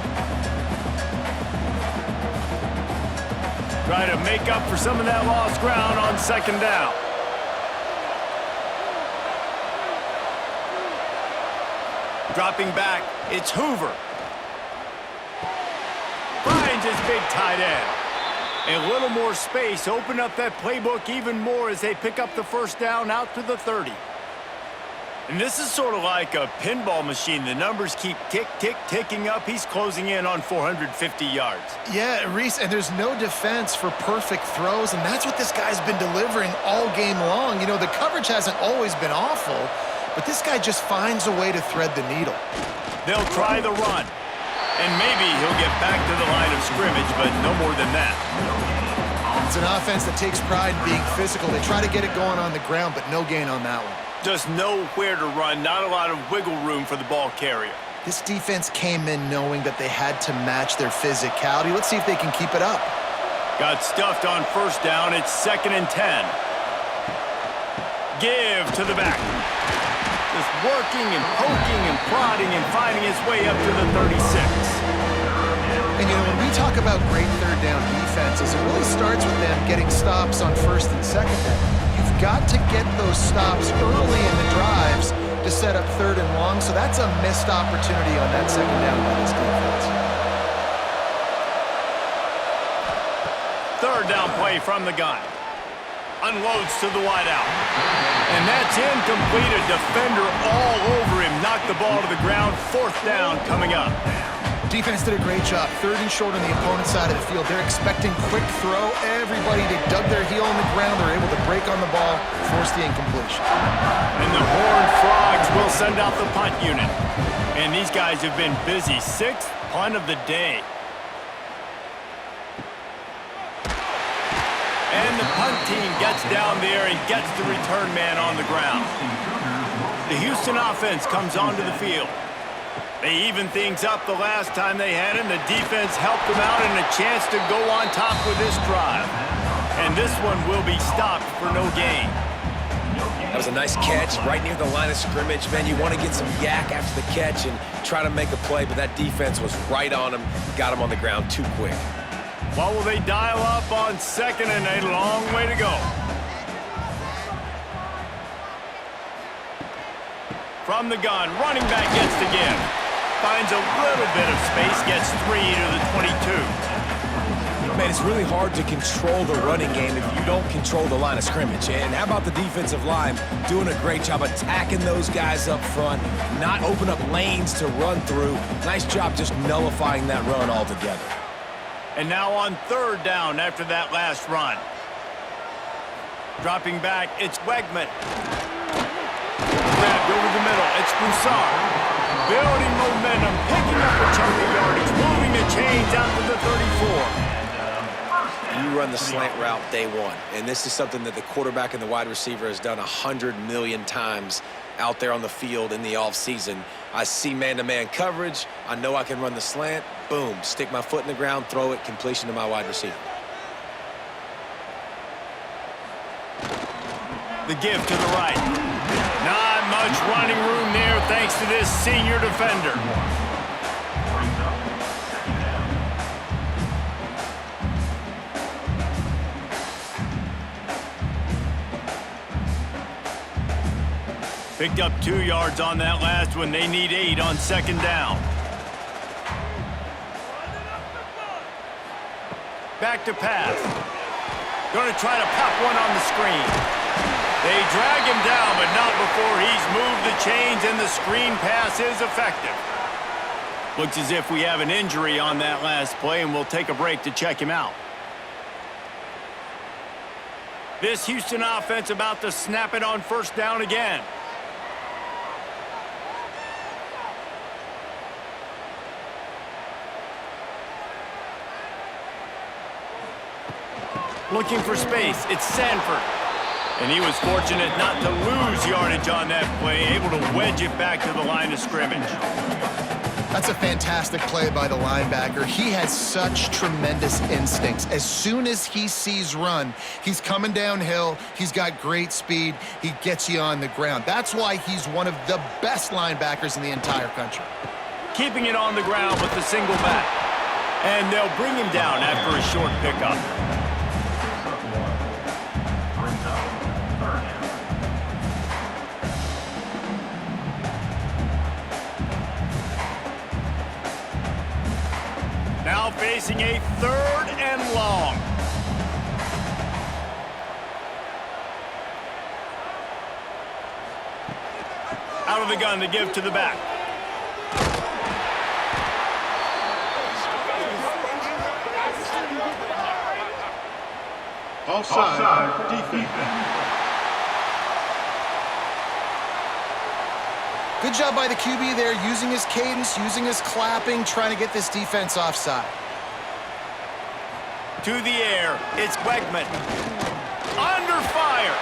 Try to make up for some of that lost ground on 2nd down. Dropping back, it's Hoover. Finds his big tight end. A little more space, open up that playbook even more as they pick up the first down out to the 30. And this is sort of like a pinball machine. The numbers keep tick, tick, ticking up. He's closing in on 450 yards. Yeah, Reese, and there's no defense for perfect throws, and that's what this guy's been delivering all game long. You know, the coverage hasn't always been awful, but this guy just finds a way to thread the needle. They'll try the run, and maybe he'll get back to the line of scrimmage, but no more than that. It's an offense that takes pride in being physical. They try to get it going on the ground, but no gain on that one. Just nowhere to run, not a lot of wiggle room for the ball carrier. This defense came in knowing that they had to match their physicality. Let's see if they can keep it up. Got stuffed on first down. It's 2nd and 10. Give to the back. Just working and poking and prodding and finding his way up to the 36. And, when we talk about great third down defenses, it really starts with them getting stops on first and second down. You've got to get those stops early in the drives to set up third and long, so that's a missed opportunity on that second down by this defense. Third down play from the gun. Unloads to the wideout. And that's incomplete. A defender all over him. Knocked the ball to the ground. 4th down coming up. Defense did a great job. 3rd and short on the opponent's side of the field. They're expecting quick throw. Everybody, they dug their heel in the ground. They're able to break on the ball, force the incompletion. And the Horned Frogs will send out the punt unit. And these guys have been busy. 6th punt of the day. And the punt team gets down there and gets the return man on the ground. The Houston offense comes onto the field. They evened things up the last time they had him. The defense helped them out and a chance to go on top with this drive. And this one will be stopped for no gain. That was a nice catch right near the line of scrimmage. Man, you want to get some yak after the catch and try to make a play, but that defense was right on him, got him on the ground too quick. Well, will they dial up on 2nd and a long way to go? From the gun, running back gets the give. Finds a little bit of space, gets 3 to the 22. Man, it's really hard to control the running game if you don't control the line of scrimmage. And how about the defensive line doing a great job attacking those guys up front, not open up lanes to run through. Nice job just nullifying that run altogether. And now on 3rd down after that last run. Dropping back, it's Wegman. Grabbed over the middle, it's Broussard. Building momentum, picking up a chunk of yardage, moving the chains out to the 34. You run the slant route day one, and this is something that the quarterback and the wide receiver has done 100 million times out there on the field in the offseason. I see man-to-man coverage. I know I can run the slant. Boom, stick my foot in the ground, throw it, completion to my wide receiver. The give to the right. Not much running room there thanks to this senior defender. Picked up 2 yards on that last one. They need 8 on 2nd down. Back to pass. Going to try to pop one on the screen. They drag him down, but not before he's moved the chains, and the screen pass is effective. Looks as if we have an injury on that last play, and we'll take a break to check him out. This Houston offense about to snap it on 1st down again. Looking for space, it's Sanford. And he was fortunate not to lose yardage on that play, able to wedge it back to the line of scrimmage. That's a fantastic play by the linebacker. He has such tremendous instincts. As soon as he sees run, he's coming downhill. He's got great speed. He gets you on the ground. That's why he's one of the best linebackers in the entire country. Keeping it on the ground with the single back. And they'll bring him down after a short pickup. Now facing a 3rd and long. Out of the gun to give to the back. Offside defense. Good job by the QB there, using his cadence, using his clapping, trying to get this defense offside. To the air, it's Wegman. Under fire.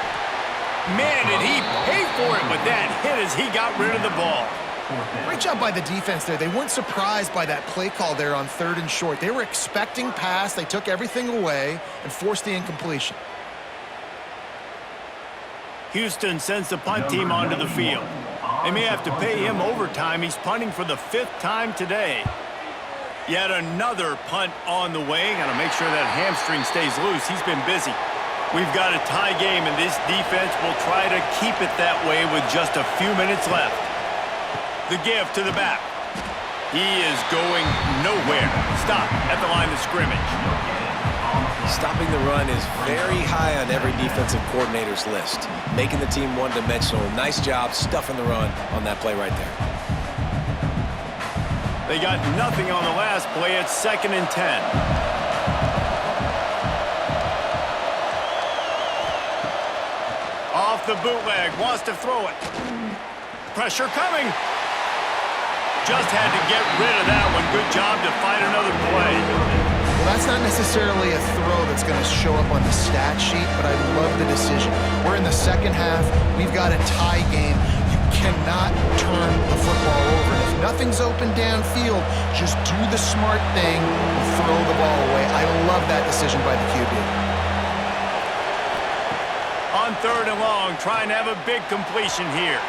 Man, did he pay for it with that hit as he got rid of the ball. Great job by the defense there. They weren't surprised by that play call there on 3rd and short. They were expecting pass. They took everything away and forced the incompletion. Houston sends the punt team onto the field. They may have to pay him overtime. He's punting for the 5th time today. Yet another punt on the way. Got to make sure that hamstring stays loose. He's been busy. We've got a tie game, and this defense will try to keep it that way with just a few minutes left. The give to the back. He is going nowhere. Stop at the line of scrimmage. Stopping the run is very high on every defensive coordinator's list. Making the team one-dimensional. Nice job stuffing the run on that play right there. They got nothing on the last play. It's 2nd and 10. Off the bootleg. Wants to throw it. Pressure coming. Just had to get rid of that one. Good job to fight another play. Well, that's not necessarily a throw that's going to show up on the stat sheet, but I love the decision. We're in the second half. We've got a tie game. You cannot turn the football over. And if nothing's open downfield, just do the smart thing and throw the ball away. I love that decision by the QB. On 3rd and long, trying to have a big completion here.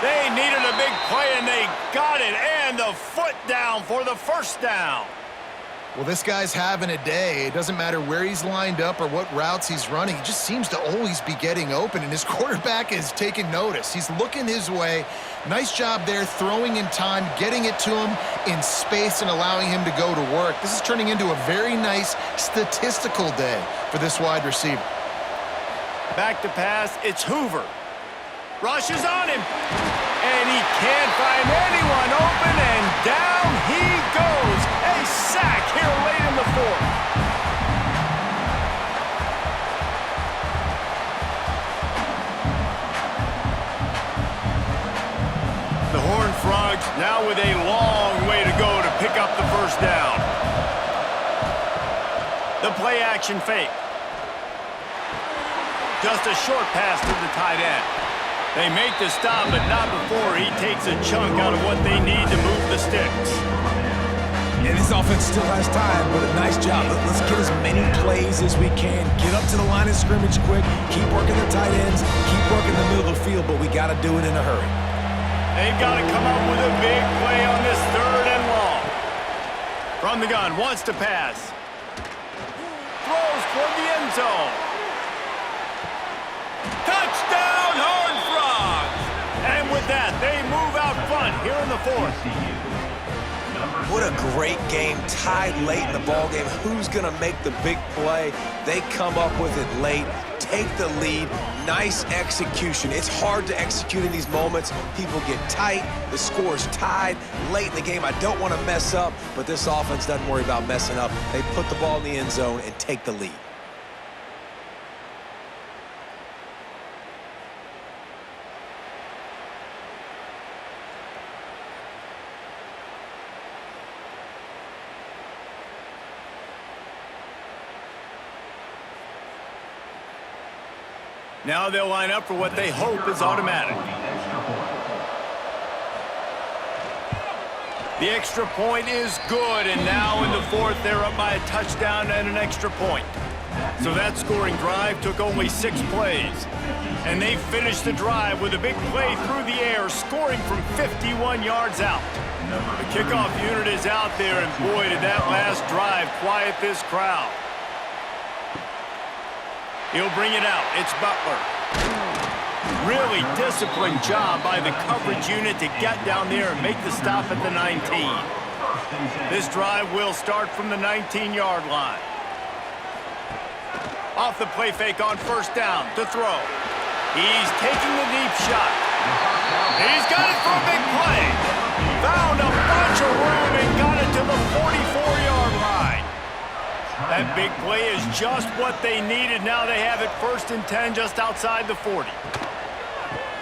They needed a big play, and they got it. And the foot down for the 1st down. Well, this guy's having a day. It doesn't matter where he's lined up or what routes he's running. He just seems to always be getting open, and his quarterback is taking notice. He's looking his way. Nice job there, throwing in time, getting it to him in space and allowing him to go to work. This is turning into a very nice statistical day for this wide receiver. Back to pass. It's Hoover. Rushes on him. And he can't find anyone open, and down he goes. A sack here late in the 4th. The Horned Frogs now with a long way to go to pick up the 1st down. The play action fake. Just a short pass to the tight end. They make the stop, but not before he takes a chunk out of what they need to move the sticks. And this offense still has time, but a nice job. Let's get as many plays as we can. Get up to the line of scrimmage quick. Keep working the tight ends. Keep working the middle of the field, but we got to do it in a hurry. They've got to come up with a big play on this 3rd and long. From the gun, wants to pass. Throws toward the end zone. Touchdown, Horned Frogs! And with that, they move out front here in the 4th. What a great game, tied late in the ballgame. Who's going to make the big play? They come up with it late, take the lead. Nice execution. It's hard to execute in these moments. People get tight. The score's tied late in the game. I don't want to mess up, but this offense doesn't worry about messing up. They put the ball in the end zone and take the lead. Now they'll line up for what they hope is automatic. The extra point is good, and now in the 4th, they're up by a touchdown and an extra point. So that scoring drive took only 6 plays. And they finished the drive with a big play through the air, scoring from 51 yards out. The kickoff unit is out there, and boy, did that last drive quiet this crowd. He'll bring it out. It's Butler. Really disciplined job by the coverage unit to get down there and make the stop at the 19. This drive will start from the 19-yard line. Off the play fake on 1st down to throw. He's taking the deep shot. He's got it for a big play. Found a bunch of room and got it to the 44-yard line. That big play is just what they needed. Now they have it 1st and 10 just outside the 40.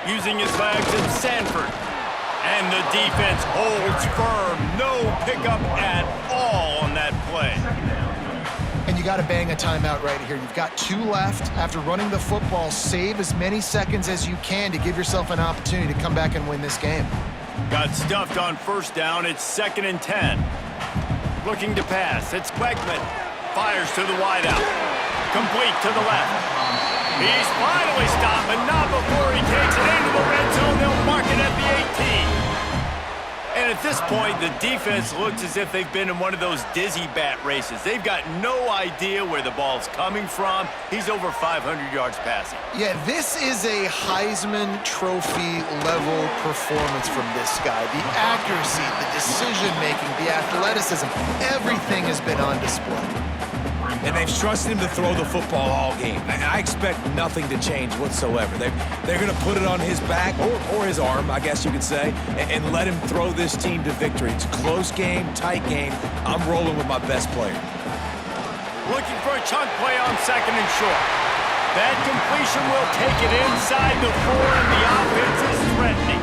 Using his legs, it's Sanford. And the defense holds firm. No pickup at all on that play. And you got to bang a timeout right here. You've got 2 left. After running the football, save as many seconds as you can to give yourself an opportunity to come back and win this game. Got stuffed on first down. It's 2nd and 10. Looking to pass. It's Wegman. Fires to the wideout. Complete to the left. He's finally stopped, but not before he takes it into the red zone. They'll mark it at the 18. And at this point, the defense looks as if they've been in one of those dizzy bat races. They've got no idea where the ball's coming from. He's over 500 yards passing. Yeah, this is a Heisman Trophy level performance from this guy. The accuracy, the decision-making, the athleticism, everything has been on display. And they've trusted him to throw the football all game. I expect nothing to change whatsoever. They're going to put it on his back, or his arm, I guess you could say, and let him throw this team to victory. It's a close game, tight game. I'm rolling with my best player. Looking for a chunk play on 2nd and short. That completion will take it inside the 4, and the offense is threatening.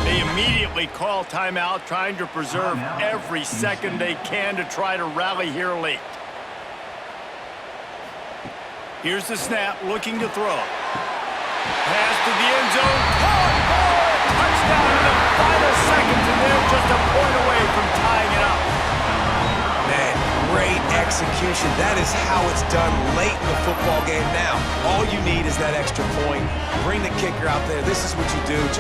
They immediately call timeout, trying to preserve every second they can to try to rally here late. Here's the snap, looking to throw. Pass to the end zone. Caught ball! Touchdown in the final seconds, and they're just a point away from tying it up. Man, great execution. That is how it's done late in the football game now. All you need is that extra point. Bring the kicker out there. This is what you do. Just